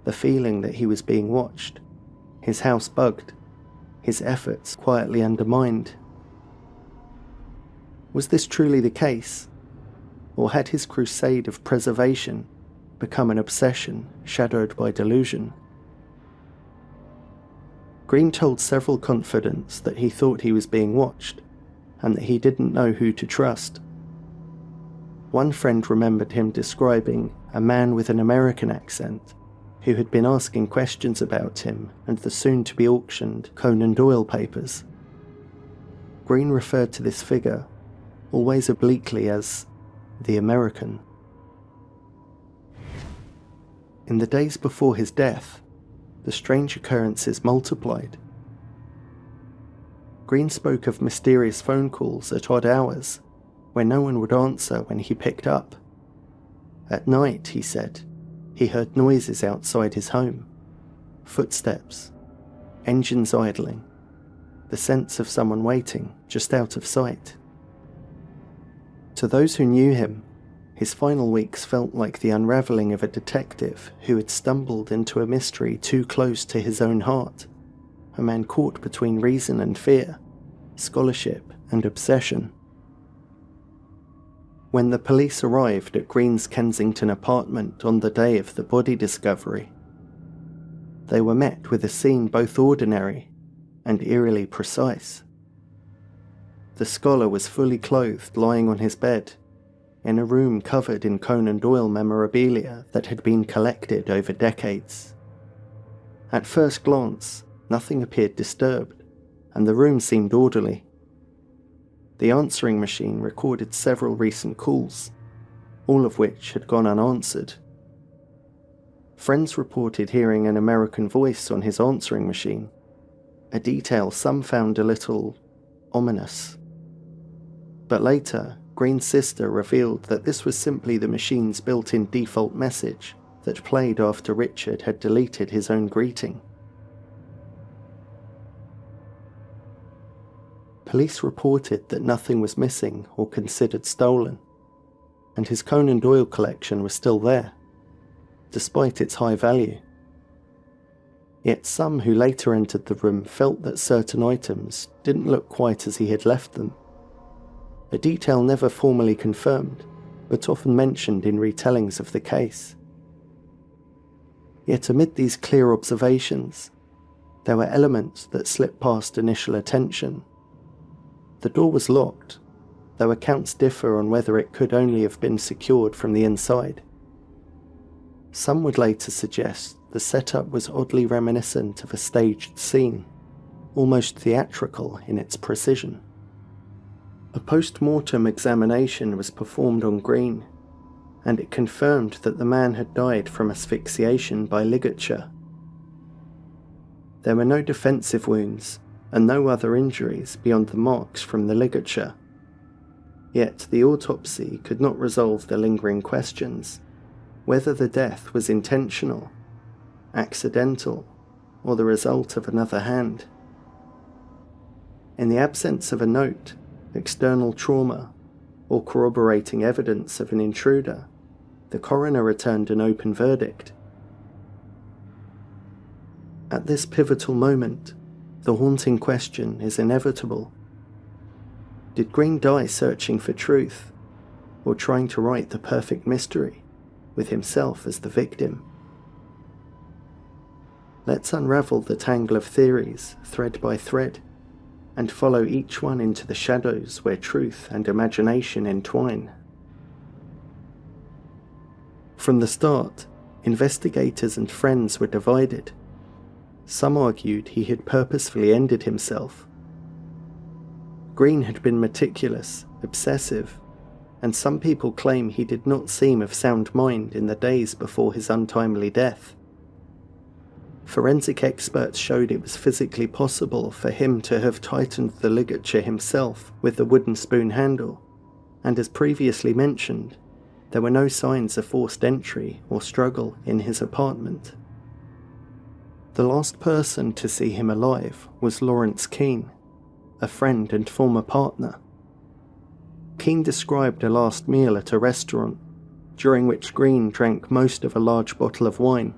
the feeling that he was being watched, his house bugged, his efforts quietly undermined. Was this truly the case? Or had his crusade of preservation become an obsession shadowed by delusion? Green told several confidants that he thought he was being watched, and that he didn't know who to trust. One friend remembered him describing a man with an American accent who had been asking questions about him and the soon-to-be auctioned Conan Doyle papers. Green referred to this figure, always obliquely, as the American. In the days before his death, the strange occurrences multiplied. Green spoke of mysterious phone calls at odd hours, where no one would answer when he picked up. At night, he said, he heard noises outside his home, footsteps, engines idling, the sense of someone waiting just out of sight. To those who knew him, his final weeks felt like the unravelling of a detective who had stumbled into a mystery too close to his own heart, a man caught between reason and fear, scholarship and obsession. When the police arrived at Green's Kensington apartment on the day of the body discovery, they were met with a scene both ordinary and eerily precise. The scholar was fully clothed, lying on his bed, in a room covered in Conan Doyle memorabilia that had been collected over decades. At first glance, nothing appeared disturbed, and the room seemed orderly. The answering machine recorded several recent calls, all of which had gone unanswered. Friends reported hearing an American voice on his answering machine, a detail some found a little ominous. But later, Green's sister revealed that this was simply the machine's built-in default message that played after Richard had deleted his own greeting. Police reported that nothing was missing or considered stolen, and his Conan Doyle collection was still there, despite its high value. Yet some who later entered the room felt that certain items didn't look quite as he had left them, a detail never formally confirmed, but often mentioned in retellings of the case. Yet amid these clear observations, there were elements that slipped past initial attention. The door was locked, though accounts differ on whether it could only have been secured from the inside. Some would later suggest the setup was oddly reminiscent of a staged scene, almost theatrical in its precision. A post-mortem examination was performed on Green, and it confirmed that the man had died from asphyxiation by ligature. There were no defensive wounds and no other injuries beyond the marks from the ligature. Yet the autopsy could not resolve the lingering questions, whether the death was intentional, accidental, or the result of another hand. In the absence of a note, external trauma, or corroborating evidence of an intruder, the coroner returned an open verdict. At this pivotal moment, the haunting question is inevitable. Did Green die searching for truth, or trying to write the perfect mystery, with himself as the victim? Let's unravel the tangle of theories, thread by thread, and follow each one into the shadows where truth and imagination entwine. From the start, investigators and friends were divided. Some argued he had purposefully ended himself. Green had been meticulous, obsessive, and some people claim he did not seem of sound mind in the days before his untimely death. Forensic experts showed it was physically possible for him to have tightened the ligature himself with the wooden spoon handle, and as previously mentioned, there were no signs of forced entry or struggle in his apartment. The last person to see him alive was Lawrence Keane, a friend and former partner. Keane described a last meal at a restaurant, during which Green drank most of a large bottle of wine.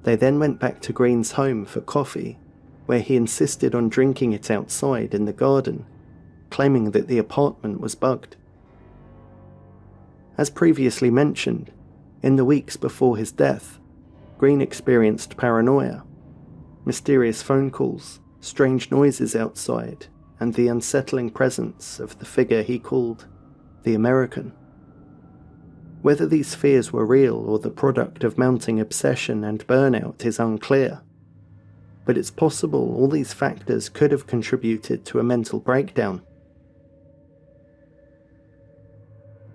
They then went back to Green's home for coffee, where he insisted on drinking it outside in the garden, claiming that the apartment was bugged. As previously mentioned, in the weeks before his death, Green experienced paranoia, mysterious phone calls, strange noises outside, and the unsettling presence of the figure he called the American. Whether these fears were real or the product of mounting obsession and burnout is unclear, but it's possible all these factors could have contributed to a mental breakdown.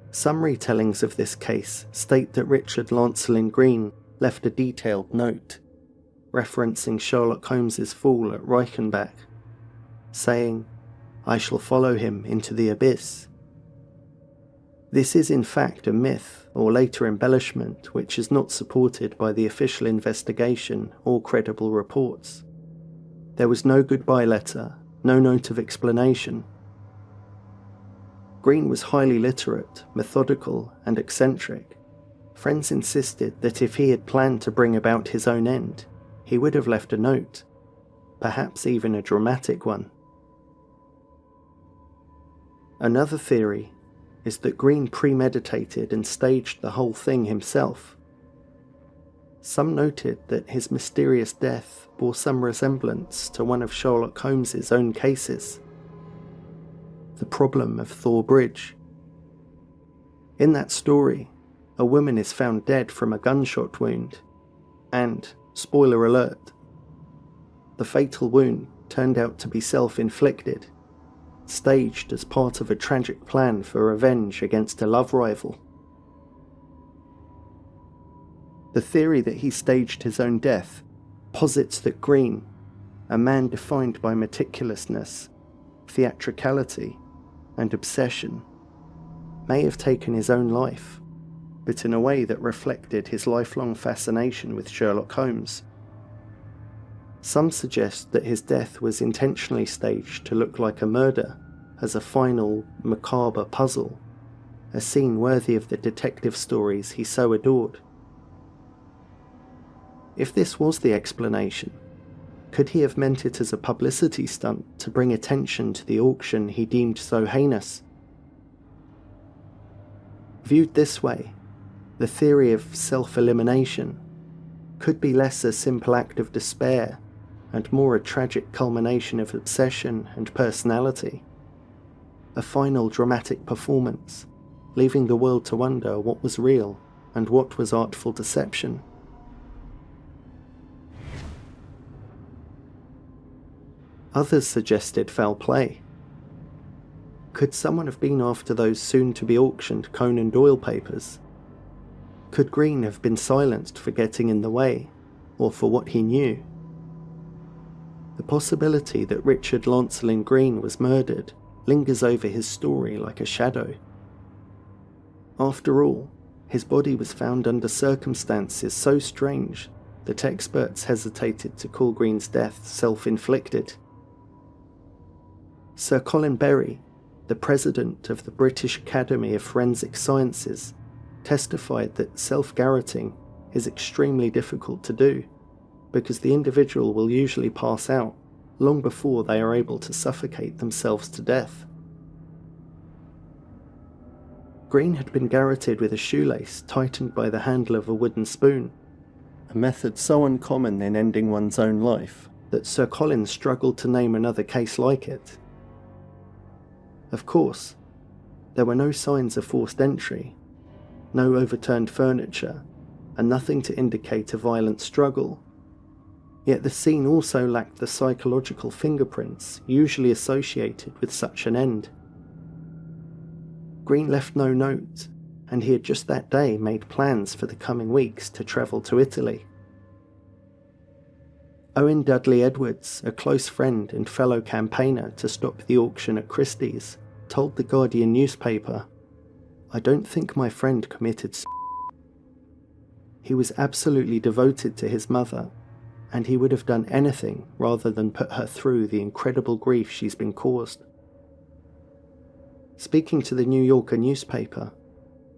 Some retellings of this case state that Richard Lancelyn Green left a detailed note, referencing Sherlock Holmes's fall at Reichenbach, saying, "I shall follow him into the abyss." This is in fact a myth or later embellishment which is not supported by the official investigation or credible reports. There was no goodbye letter, no note of explanation. Green was highly literate, methodical, and eccentric. Friends insisted that if he had planned to bring about his own end, he would have left a note, perhaps even a dramatic one. Another theory is that Green premeditated and staged the whole thing himself. Some noted that his mysterious death bore some resemblance to one of Sherlock Holmes's own cases, the problem of Thor Bridge. In that story, a woman is found dead from a gunshot wound, and, spoiler alert, the fatal wound turned out to be self-inflicted, staged as part of a tragic plan for revenge against a love rival. The theory that he staged his own death posits that Green, a man defined by meticulousness, theatricality, and obsession, may have taken his own life, but in a way that reflected his lifelong fascination with Sherlock Holmes. Some suggest that his death was intentionally staged to look like a murder, as a final, macabre puzzle, a scene worthy of the detective stories he so adored. If this was the explanation, could he have meant it as a publicity stunt to bring attention to the auction he deemed so heinous? Viewed this way, the theory of self-elimination could be less a simple act of despair and more a tragic culmination of obsession and personality. A final dramatic performance, leaving the world to wonder what was real and what was artful deception. Others suggested foul play. Could someone have been after those soon-to-be auctioned Conan Doyle papers? Could Green have been silenced for getting in the way, or for what he knew? The possibility that Richard Lancelyn Green was murdered lingers over his story like a shadow. After all, his body was found under circumstances so strange that experts hesitated to call Green's death self-inflicted. Sir Colin Berry, the president of the British Academy of Forensic Sciences, testified that self-garroting is extremely difficult to do, because the individual will usually pass out long before they are able to suffocate themselves to death. Green had been garroted with a shoelace tightened by the handle of a wooden spoon, a method so uncommon in ending one's own life that Sir Colin struggled to name another case like it. Of course, there were no signs of forced entry, no overturned furniture, and nothing to indicate a violent struggle. Yet the scene also lacked the psychological fingerprints usually associated with such an end. Green left no note, and he had just that day made plans for the coming weeks to travel to Italy. Owen Dudley Edwards, a close friend and fellow campaigner to stop the auction at Christie's, told the Guardian newspaper, "I don't think my friend committed He was absolutely devoted to his mother, and he would have done anything rather than put her through the incredible grief she's been caused." Speaking to the New Yorker newspaper,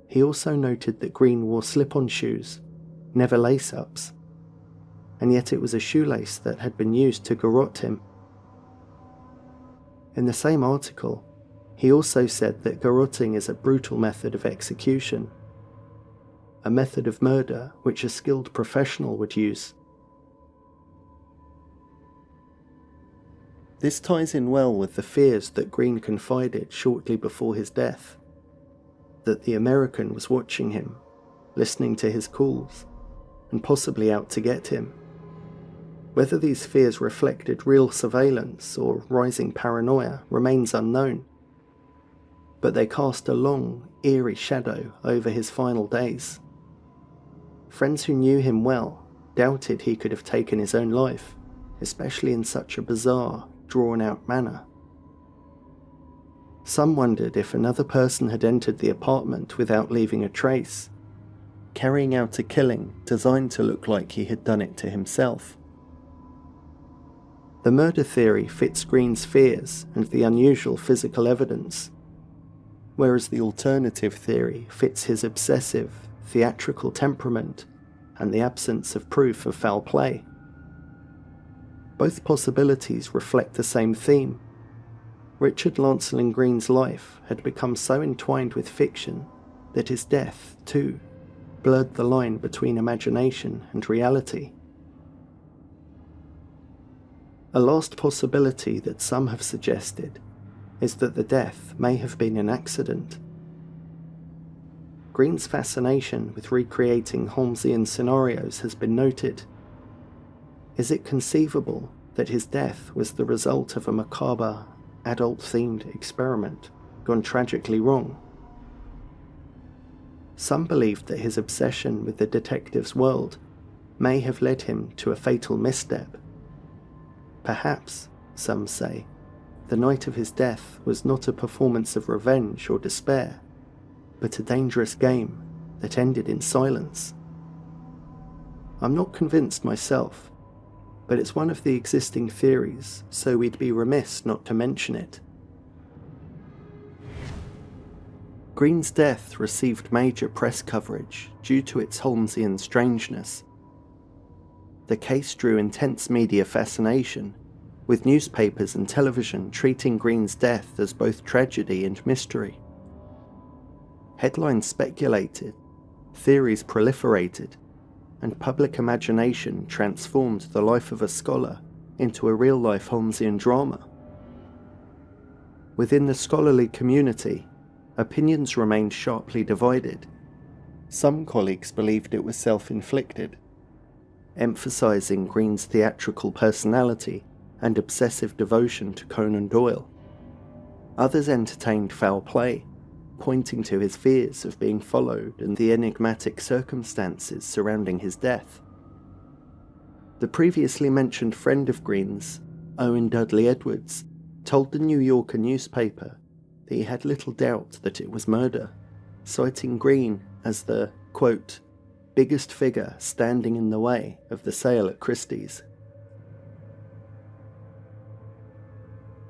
he also noted that Green wore slip-on shoes, never lace-ups, and yet it was a shoelace that had been used to garrote him. In the same article, he also said that garroting is a brutal method of execution, a method of murder which a skilled professional would use. This ties in well with the fears that Green confided shortly before his death, that the American was watching him, listening to his calls, and possibly out to get him. Whether these fears reflected real surveillance or rising paranoia remains unknown, but they cast a long, eerie shadow over his final days. Friends who knew him well doubted he could have taken his own life, especially in such a bizarre, drawn-out manner. Some wondered if another person had entered the apartment without leaving a trace, carrying out a killing designed to look like he had done it to himself. The murder theory fits Green's fears and the unusual physical evidence. whereas the alternative theory fits his obsessive, theatrical temperament and the absence of proof of foul play. Both possibilities reflect the same theme. Richard Lancelyn Green's life had become so entwined with fiction that his death, too, blurred the line between imagination and reality. A last possibility that some have suggested is that the death may have been an accident. Green's fascination with recreating Holmesian scenarios has been noted. Is it conceivable that his death was the result of a macabre, adult-themed experiment gone tragically wrong? Some believed that his obsession with the detective's world may have led him to a fatal misstep. Perhaps, some say, the night of his death was not a performance of revenge or despair, but a dangerous game that ended in silence. I'm not convinced myself, but it's one of the existing theories, so we'd be remiss not to mention it. Green's death received major press coverage due to its Holmesian strangeness. The case drew intense media fascination, with newspapers and television treating Green's death as both tragedy and mystery. Headlines speculated, theories proliferated, and public imagination transformed the life of a scholar into a real-life Holmesian drama. Within the scholarly community, opinions remained sharply divided. Some colleagues believed it was self-inflicted, emphasizing Green's theatrical personality and obsessive devotion to Conan Doyle. Others entertained foul play, pointing to his fears of being followed and the enigmatic circumstances surrounding his death. The previously mentioned friend of Green's, Owen Dudley Edwards, told the New Yorker newspaper that he had little doubt that it was murder, citing Green as the, quote, biggest figure standing in the way of the sale at Christie's.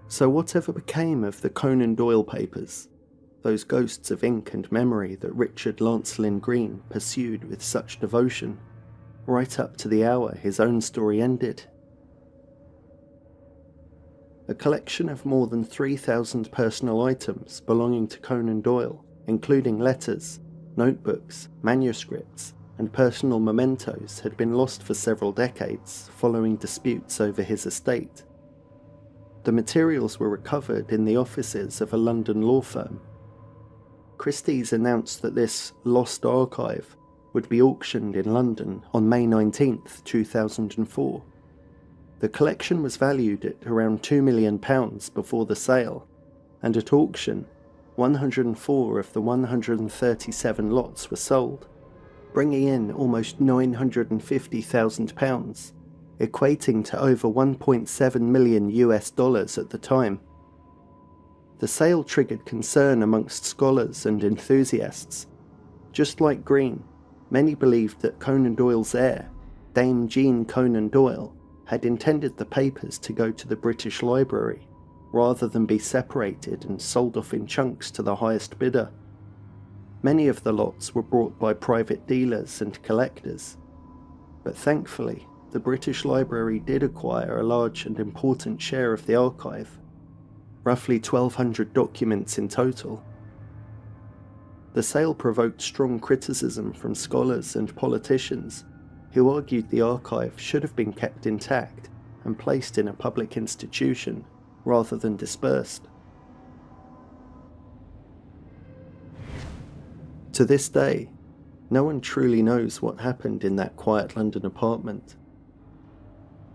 So whatever became of the Conan Doyle papers, those ghosts of ink and memory that Richard Lancelyn Green pursued with such devotion, right up to the hour his own story ended? A collection of more than 3,000 personal items belonging to Conan Doyle, including letters, notebooks, manuscripts, and personal mementos, had been lost for several decades following disputes over his estate. The materials were recovered in the offices of a London law firm. Christie's announced that this lost archive would be auctioned in London on May 19, 2004. The collection was valued at around £2 million before the sale, and at auction, 104 of the 137 lots were sold, bringing in almost £950,000, equating to over $1.7 million at the time. The sale triggered concern amongst scholars and enthusiasts. Just like Green, many believed that Conan Doyle's heir, Dame Jean Conan Doyle, had intended the papers to go to the British Library, rather than be separated and sold off in chunks to the highest bidder. Many of the lots were bought by private dealers and collectors, but thankfully, the British Library did acquire a large and important share of the archive, roughly 1,200 documents in total. The sale provoked strong criticism from scholars and politicians who argued the archive should have been kept intact and placed in a public institution rather than dispersed. To this day, no one truly knows what happened in that quiet London apartment.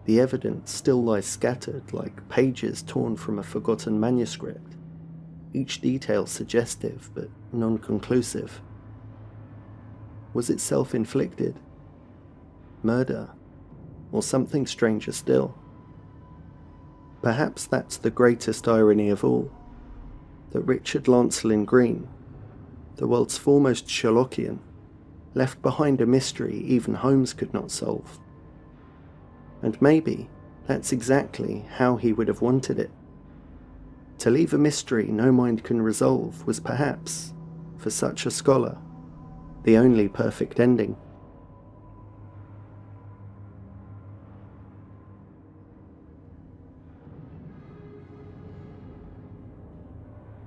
The evidence still lies scattered like pages torn from a forgotten manuscript, each detail suggestive but non-conclusive. Was it self-inflicted? Murder? Or something stranger still? Perhaps that's the greatest irony of all, that Richard Lancelyn Green, the world's foremost Sherlockian, left behind a mystery even Holmes could not solve. And maybe that's exactly how he would have wanted it. To leave a mystery no mind can resolve was perhaps, for such a scholar, the only perfect ending.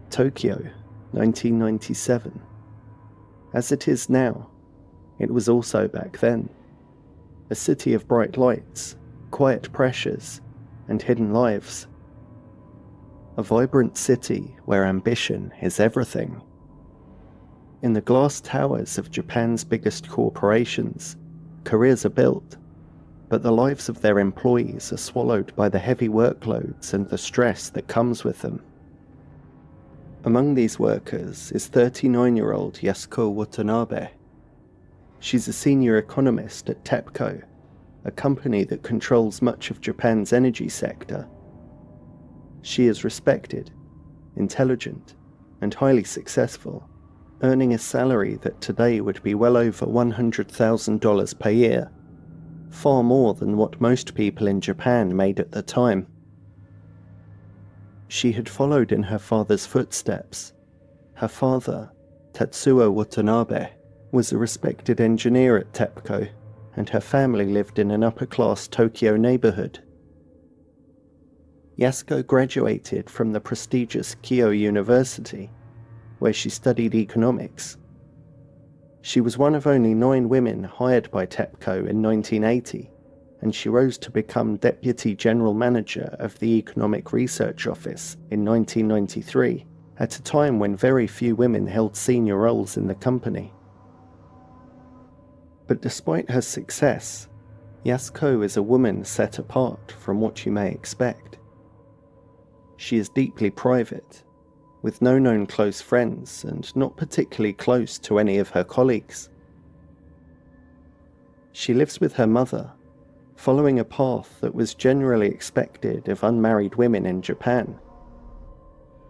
Tokyo, 1997. As it is now, it was also back then. A city of bright lights, quiet pressures, and hidden lives. A vibrant city where ambition is everything. In the glass towers of Japan's biggest corporations, careers are built, but the lives of their employees are swallowed by the heavy workloads and the stress that comes with them. Among these workers is 39-year-old Yasuko Watanabe. She's a senior economist at TEPCO, a company that controls much of Japan's energy sector. She is respected, intelligent, and highly successful, earning a salary that today would be well over $100,000 per year, far more than what most people in Japan made at the time. She had followed in her father's footsteps. Her father, Tetsuo Watanabe, was a respected engineer at TEPCO, and her family lived in an upper-class Tokyo neighborhood. Yasuko graduated from the prestigious Keio University, where she studied economics. She was one of only 9 women hired by TEPCO in 1980, and she rose to become Deputy General Manager of the Economic Research Office in 1993, at a time when very few women held senior roles in the company. But despite her success, Yasuko is a woman set apart from what you may expect. She is deeply private, with no known close friends and not particularly close to any of her colleagues. She lives with her mother, following a path that was generally expected of unmarried women in Japan.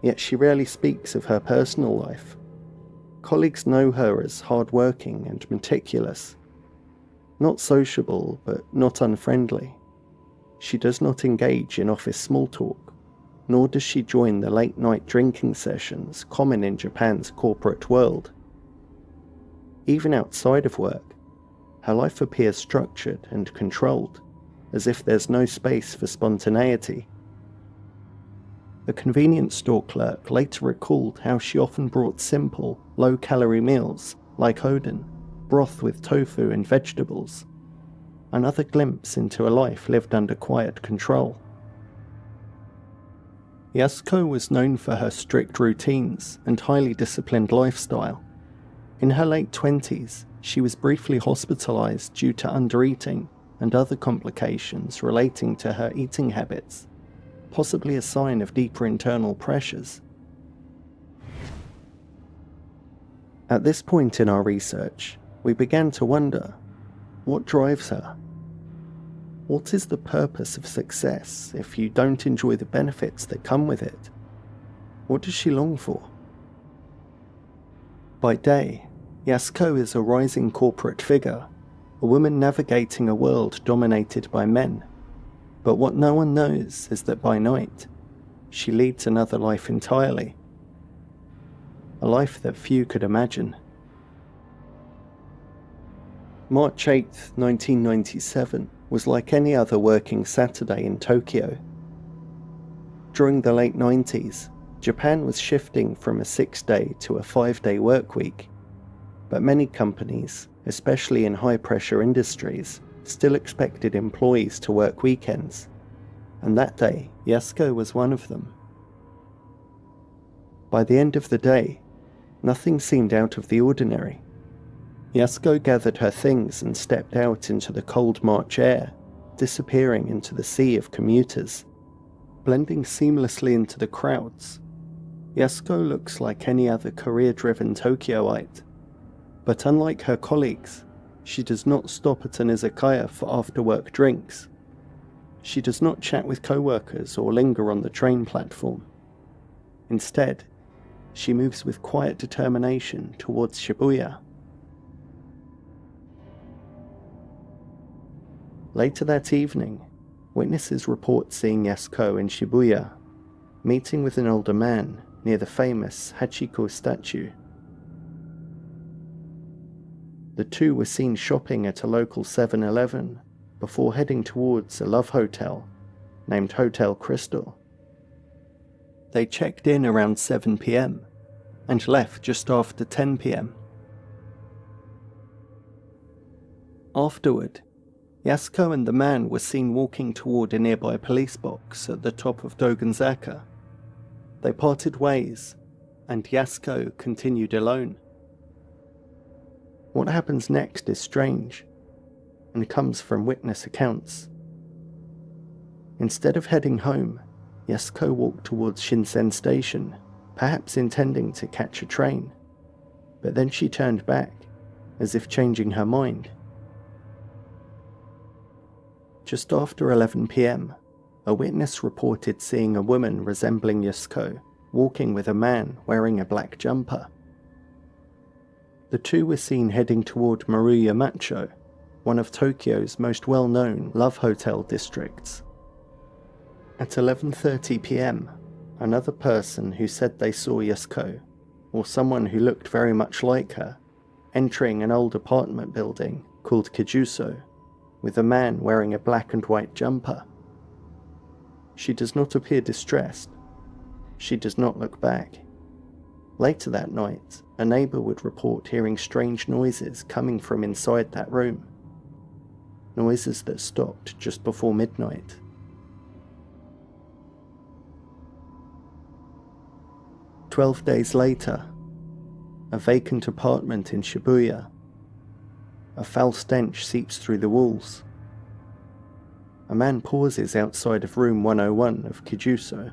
Yet she rarely speaks of her personal life. Colleagues know her as hardworking and meticulous. Not sociable, but not unfriendly. She does not engage in office small talk, nor does she join the late-night drinking sessions common in Japan's corporate world. Even outside of work, her life appears structured and controlled, as if there's no space for spontaneity. A convenience store clerk later recalled how she often brought simple, low-calorie meals like oden, broth with tofu and vegetables, another glimpse into a life lived under quiet control. Yasuko was known for her strict routines and highly disciplined lifestyle. In her late 20s, she was briefly hospitalized due to undereating and other complications relating to her eating habits, possibly a sign of deeper internal pressures. At this point in our research, we began to wonder, what drives her? What is the purpose of success if you don't enjoy the benefits that come with it? What does she long for? By day, Yasuko is a rising corporate figure, a woman navigating a world dominated by men. But what no one knows is that by night, she leads another life entirely. A life that few could imagine. March 8th, 1997 was like any other working Saturday in Tokyo. During the late 90s, Japan was shifting from a 6-day to a 5-day work week, but many companies, especially in high-pressure industries, still expected employees to work weekends, and that day, Yasuko was one of them. By the end of the day, nothing seemed out of the ordinary. Yasuko gathered her things and stepped out into the cold March air, disappearing into the sea of commuters. Blending seamlessly into the crowds, Yasuko looks like any other career-driven Tokyoite. But unlike her colleagues, she does not stop at an izakaya for after-work drinks. She does not chat with co-workers or linger on the train platform. Instead, she moves with quiet determination towards Shibuya. Later that evening, witnesses report seeing Yasuko in Shibuya. meeting with an older man near the famous Hachiko statue. The two were seen shopping at a local 7-Eleven before heading towards a love hotel named Hotel Crystal. They checked in around 7 p.m. and left just after 10 p.m. Afterward, Yasuko and the man were seen walking toward a nearby police box at the top of Dogenzaka. They parted ways, and Yasuko continued alone. What happens next is strange, and comes from witness accounts. Instead of heading home, Yasuko walked towards Shinsen Station, perhaps intending to catch a train, but then she turned back, as if changing her mind. Just after 11 p.m, a witness reported seeing a woman resembling Yasuko walking with a man wearing a black jumper. The two were seen heading toward Maruya Macho, one of Tokyo's most well-known love hotel districts. At 11:30 p.m, another person who said they saw Yasuko, or someone who looked very much like her, entering an old apartment building called Kijuso, with a man wearing a black and white jumper. She does not appear distressed. She does not look back. Later that night, a neighbour would report hearing strange noises coming from inside that room. Noises that stopped just before midnight. "12 days later, a vacant apartment in Shibuya. A foul stench seeps through the walls. A man pauses outside of room 101 of Kijuso,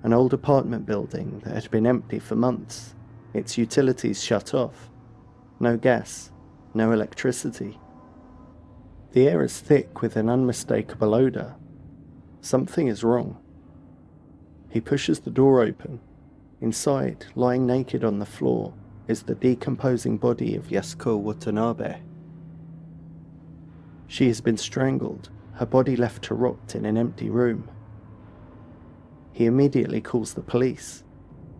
an old apartment building that had been empty for months, its utilities shut off. No gas, no electricity. The air is thick with an unmistakable odour. Something is wrong. He pushes the door open. Inside, lying naked on the floor, is the decomposing body of Yasuko Watanabe. She has been strangled, her body left to rot in an empty room. He immediately calls the police.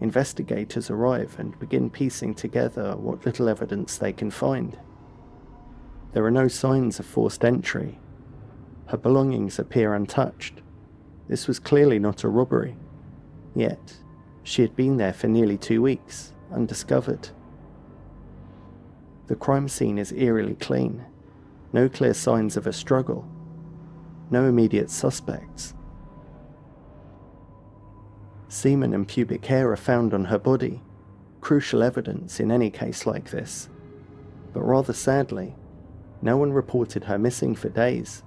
Investigators arrive and begin piecing together what little evidence they can find. There are no signs of forced entry. Her belongings appear untouched. This was clearly not a robbery. Yet, she had been there for nearly 2 weeks, undiscovered. The crime scene is eerily clean. No clear signs of a struggle. No immediate suspects. Semen and pubic hair are found on her body, crucial evidence in any case like this. But rather sadly, no one reported her missing for days.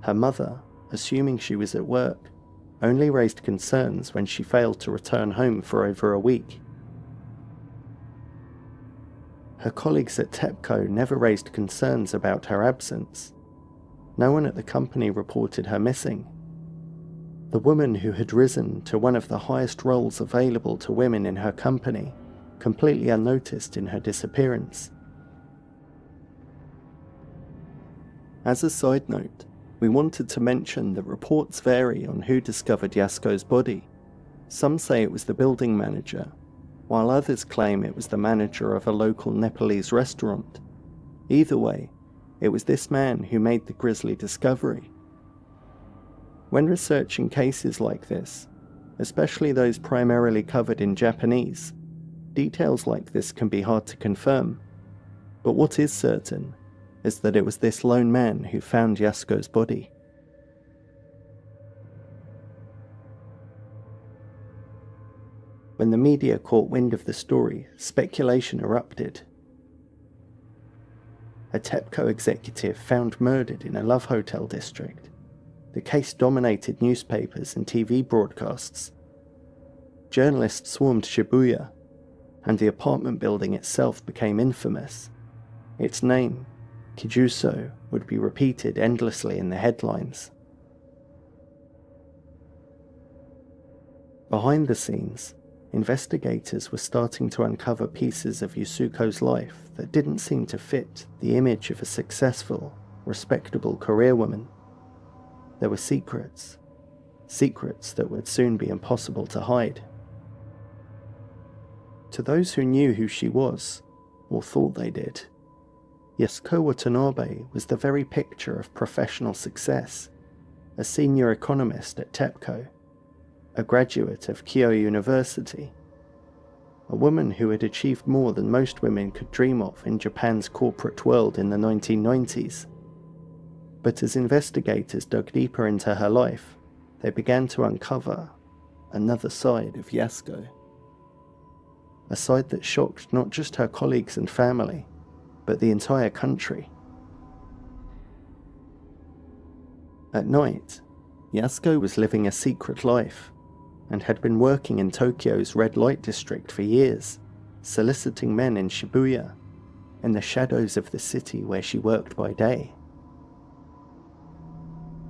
Her mother, assuming she was at work, only raised concerns when she failed to return home for over a week. Her colleagues at TEPCO never raised concerns about her absence. No one at the company reported her missing. The woman who had risen to one of the highest roles available to women in her company, completely unnoticed in her disappearance. As a side note, we wanted to mention that reports vary on who discovered Yasuko's body. Some say it was the building manager, while others claim it was the manager of a local Nepalese restaurant. Either way, it was this man who made the grisly discovery. When researching cases like this, especially those primarily covered in Japanese, details like this can be hard to confirm. But what is certain is that it was this lone man who found Yasuko's body. When the media caught wind of the story, speculation erupted. A TEPCO executive found murdered in a love hotel district. The case dominated newspapers and TV broadcasts. Journalists swarmed Shibuya, and the apartment building itself became infamous. Its name, Kijuso, would be repeated endlessly in the headlines. Behind the scenes, investigators were starting to uncover pieces of Yasuko's life that didn't seem to fit the image of a successful, respectable career woman. There were secrets, secrets that would soon be impossible to hide. To those who knew who she was, or thought they did, Yasuko Watanabe was the very picture of professional success, a senior economist at TEPCO, a graduate of Keio University, a woman who had achieved more than most women could dream of in Japan's corporate world in the 1990s. But as investigators dug deeper into her life, they began to uncover another side of Yasuko. A side that shocked not just her colleagues and family, but the entire country. At night, Yasuko was living a secret life and had been working in Tokyo's red light district for years, soliciting men in Shibuya, in the shadows of the city where she worked by day.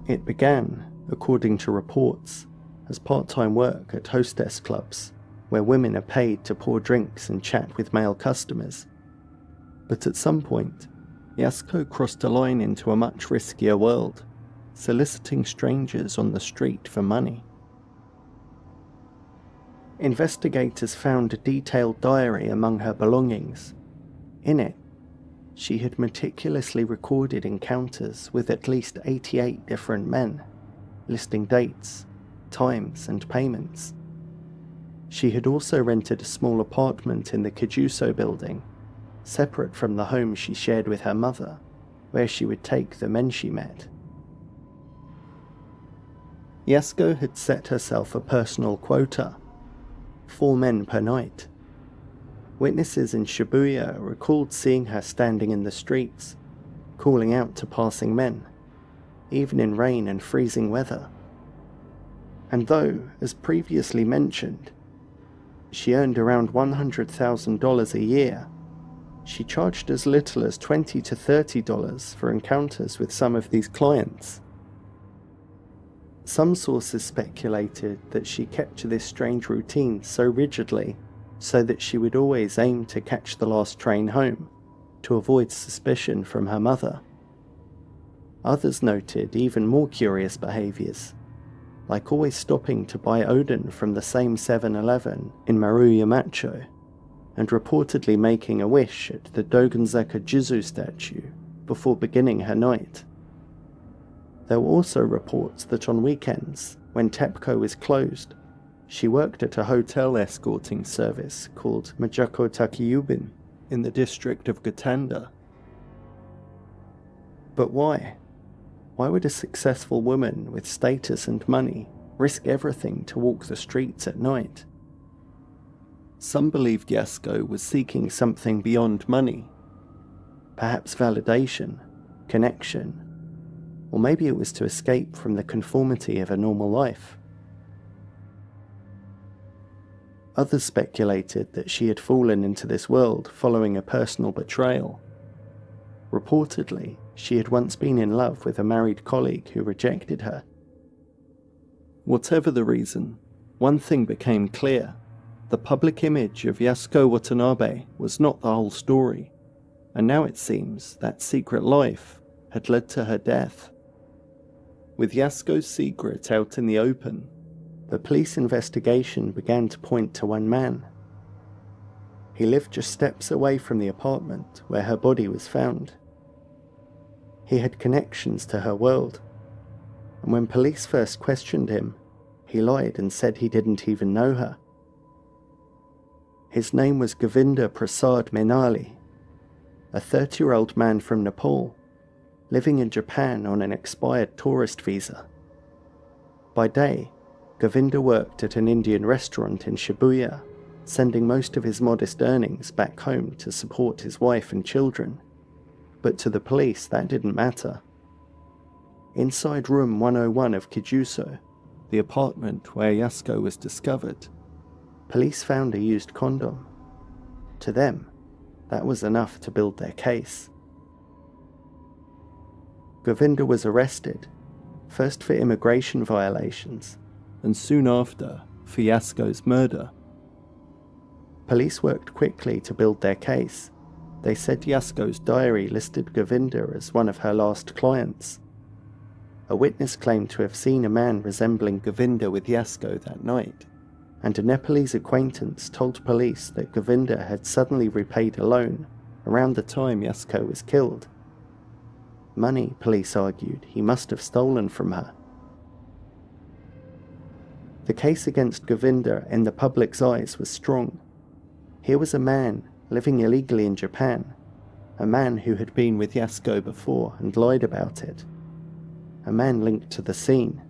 It began, according to reports, as part-time work at hostess clubs, where women are paid to pour drinks and chat with male customers. But at some point, Yasuko crossed a line into a much riskier world, soliciting strangers on the street for money. Investigators found a detailed diary among her belongings. In it, she had meticulously recorded encounters with at least 88 different men, listing dates, times, and payments. She had also rented a small apartment in the Kijuso building, separate from the home she shared with her mother, where she would take the men she met. Yasuko had set herself a personal quota, 4 men per night. Witnesses in Shibuya recalled seeing her standing in the streets, calling out to passing men, even in rain and freezing weather. And though, as previously mentioned, she earned around $100,000 a year, she charged as little as $20 to $30 for encounters with some of these clients. Some sources speculated that she kept this strange routine so rigidly so that she would always aim to catch the last train home, to avoid suspicion from her mother. Others noted even more curious behaviours, like always stopping to buy Oden from the same 7-Eleven in Maruyamacho, and reportedly making a wish at the Dogonzaka Jizu statue before beginning her night. There were also reports that on weekends, when TEPCO is closed, she worked at a hotel escorting service called Majako Takiyubin in the district of Gatanda. But why? Why would a successful woman with status and money risk everything to walk the streets at night? Some believed Yasuko was seeking something beyond money. Perhaps validation, connection, or maybe it was to escape from the conformity of a normal life. Others speculated that she had fallen into this world following a personal betrayal. Reportedly, she had once been in love with a married colleague who rejected her. Whatever the reason, one thing became clear. The public image of Yasuko Watanabe was not the whole story, and now it seems that secret life had led to her death. With Yasuko's secret out in the open, the police investigation began to point to one man. He lived just steps away from the apartment where her body was found. He had connections to her world, and when police first questioned him, he lied and said he didn't even know her. His name was Govinda Prasad Menali, a 30-year-old man from Nepal, living in Japan on an expired tourist visa. By day, Govinda worked at an Indian restaurant in Shibuya, sending most of his modest earnings back home to support his wife and children. But to the police, that didn't matter. Inside room 101 of Kijuso, the apartment where Yasuko was discovered, police found a used condom. To them, that was enough to build their case. Govinda was arrested, first for immigration violations, and soon after for Yasuko's murder. Police worked quickly to build their case. They said Yasuko's diary listed Govinda as one of her last clients. A witness claimed to have seen a man resembling Govinda with Yasko that night, and a Nepalese acquaintance told police that Govinda had suddenly repaid a loan around the time Yasko was killed. Money, police argued, he must have stolen from her. The case against Govinda in the public's eyes was strong. Here was a man living illegally in Japan, a man who had been with Yasko before and lied about it, a man linked to the scene.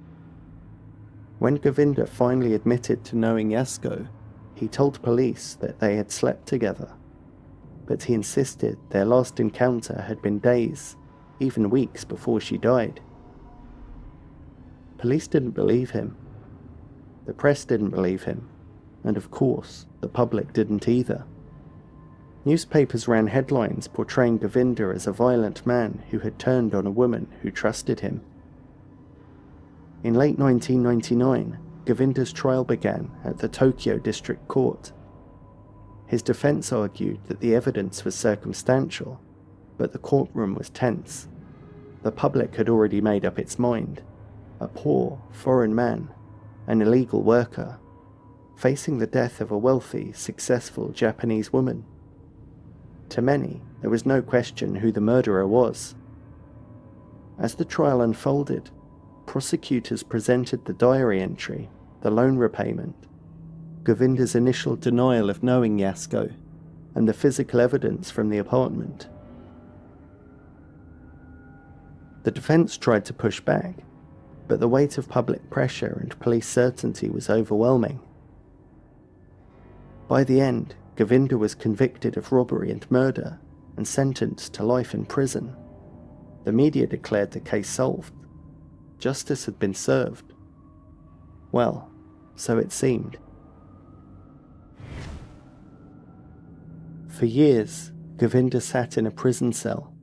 When Govinda finally admitted to knowing Yasko, he told police that they had slept together, but he insisted their last encounter had been days, even weeks before she died. Police didn't believe him. The press didn't believe him, and of course, the public didn't either. Newspapers ran headlines portraying Govinda as a violent man who had turned on a woman who trusted him. In late 1999, Govinda's trial began at the Tokyo District Court. His defense argued that the evidence was circumstantial, but the courtroom was tense. The public had already made up its mind. A poor, foreign man, an illegal worker, facing the death of a wealthy, successful Japanese woman. To many, there was no question who the murderer was. As the trial unfolded, prosecutors presented the diary entry, the loan repayment, Govinda's initial denial of knowing Yasko, and the physical evidence from the apartment. The defense tried to push back, but the weight of public pressure and police certainty was overwhelming. By the end, Govinda was convicted of robbery and murder and sentenced to life in prison. The media declared the case solved. Justice had been served. Well, so it seemed. For years, Govinda sat in a prison cell,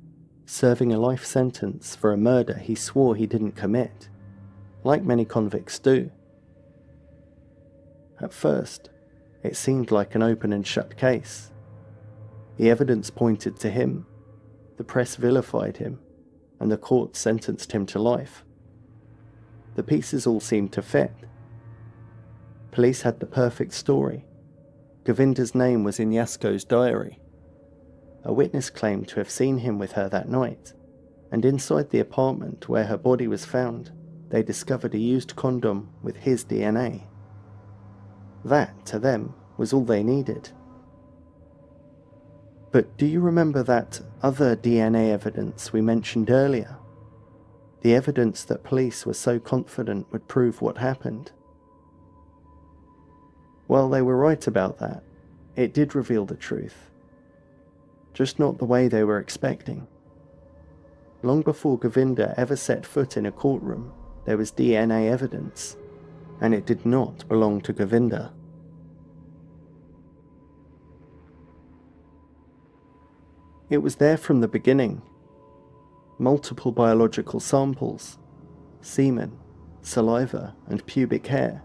serving a life sentence for a murder he swore he didn't commit, like many convicts do. At first, it seemed like an open and shut case. The evidence pointed to him, the press vilified him, and the court sentenced him to life. The pieces all seemed to fit. Police had the perfect story. Govinda's name was in Yasko's diary. A witness claimed to have seen him with her that night, and inside the apartment where her body was found, they discovered a used condom with his DNA. That, to them, was all they needed. But do you remember that other DNA evidence we mentioned earlier? The evidence that police were so confident would prove what happened? Well, they were right about that. It did reveal the truth. Just not the way they were expecting. Long before Govinda ever set foot in a courtroom, there was DNA evidence, and it did not belong to Govinda. It was there from the beginning. Multiple biological samples, semen, saliva, and pubic hair,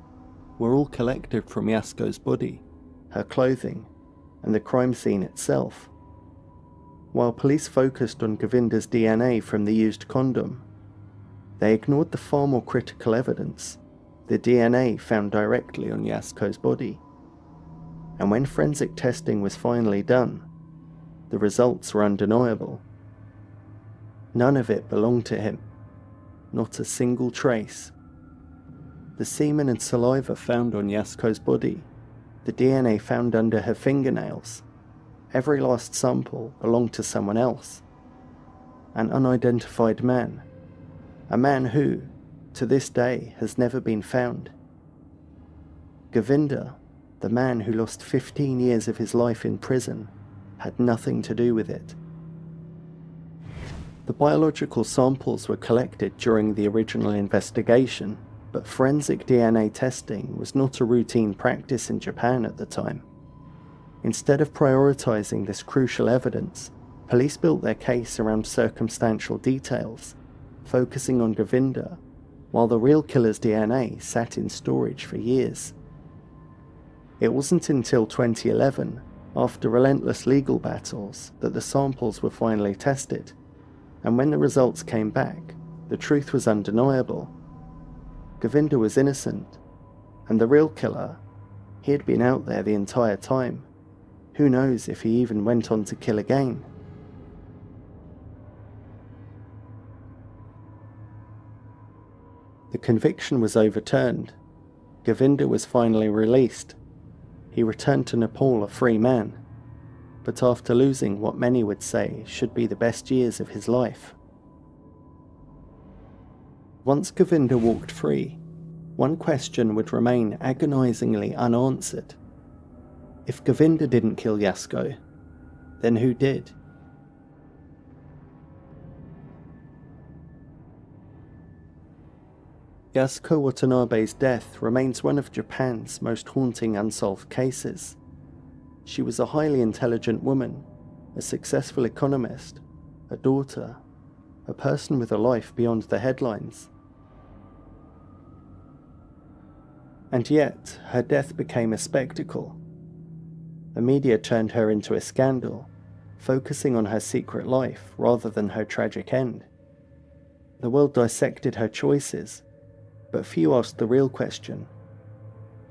were all collected from Yasko's body, her clothing, and the crime scene itself. While police focused on Govinda's DNA from the used condom, they ignored the far more critical evidence, the DNA found directly on Yasko's body. And when forensic testing was finally done, the results were undeniable. None of it belonged to him, not a single trace. The semen and saliva found on Yasko's body, the DNA found under her fingernails, every last sample belonged to someone else. An unidentified man, a man who, to this day, has never been found. Govinda, the man who lost 15 years of his life in prison, had nothing to do with it. The biological samples were collected during the original investigation, but forensic DNA testing was not a routine practice in Japan at the time. Instead of prioritizing this crucial evidence, police built their case around circumstantial details, focusing on Govinda, while the real killer's DNA sat in storage for years. It wasn't until 2011, after relentless legal battles, that the samples were finally tested, and when the results came back, The truth was undeniable. Govinda was innocent, and the real killer, he had been out there the entire time. Who knows if he even went on to kill again? The conviction was overturned. Govinda was finally released. He returned to Nepal a free man, but after losing what many would say should be the best years of his life. Once Govinda walked free, one question would remain agonizingly unanswered. If Govinda didn't kill Yasko, then who did? Yasuko Watanabe's death remains one of Japan's most haunting unsolved cases. She was a highly intelligent woman, a successful economist, a daughter, a person with a life beyond the headlines. And yet, her death became a spectacle. The media turned her into a scandal, focusing on her secret life rather than her tragic end. The world dissected her choices, but few asked the real question: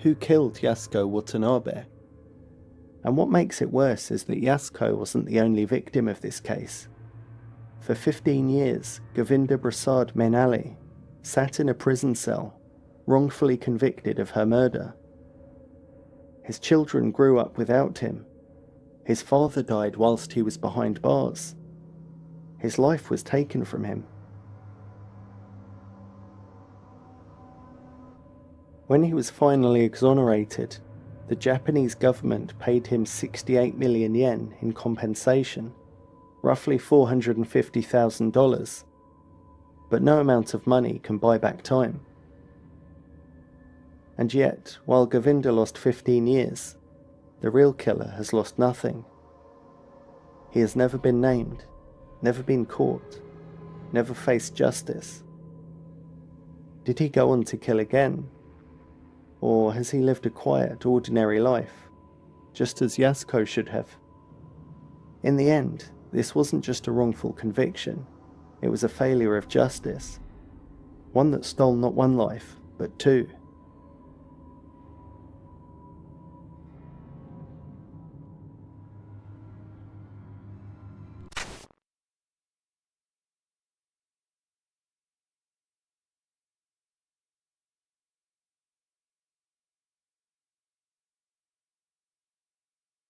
who killed Yasuko Watanabe? And what makes it worse is that Yasuko wasn't the only victim of this case. For 15 years, Govinda Prasad Menali sat in a prison cell, wrongfully convicted of her murder. His children grew up without him. His father died whilst he was behind bars. His life was taken from him. When he was finally exonerated, the Japanese government paid him 68 million yen in compensation, roughly $450,000. But no amount of money can buy back time. And yet, while Govinda lost 15 years, the real killer has lost nothing. He has never been named, never been caught, never faced justice. Did he go on to kill again? Or has he lived a quiet, ordinary life, just as Yasuko should have? In the end, this wasn't just a wrongful conviction, it was a failure of justice. One that stole not one life, but two.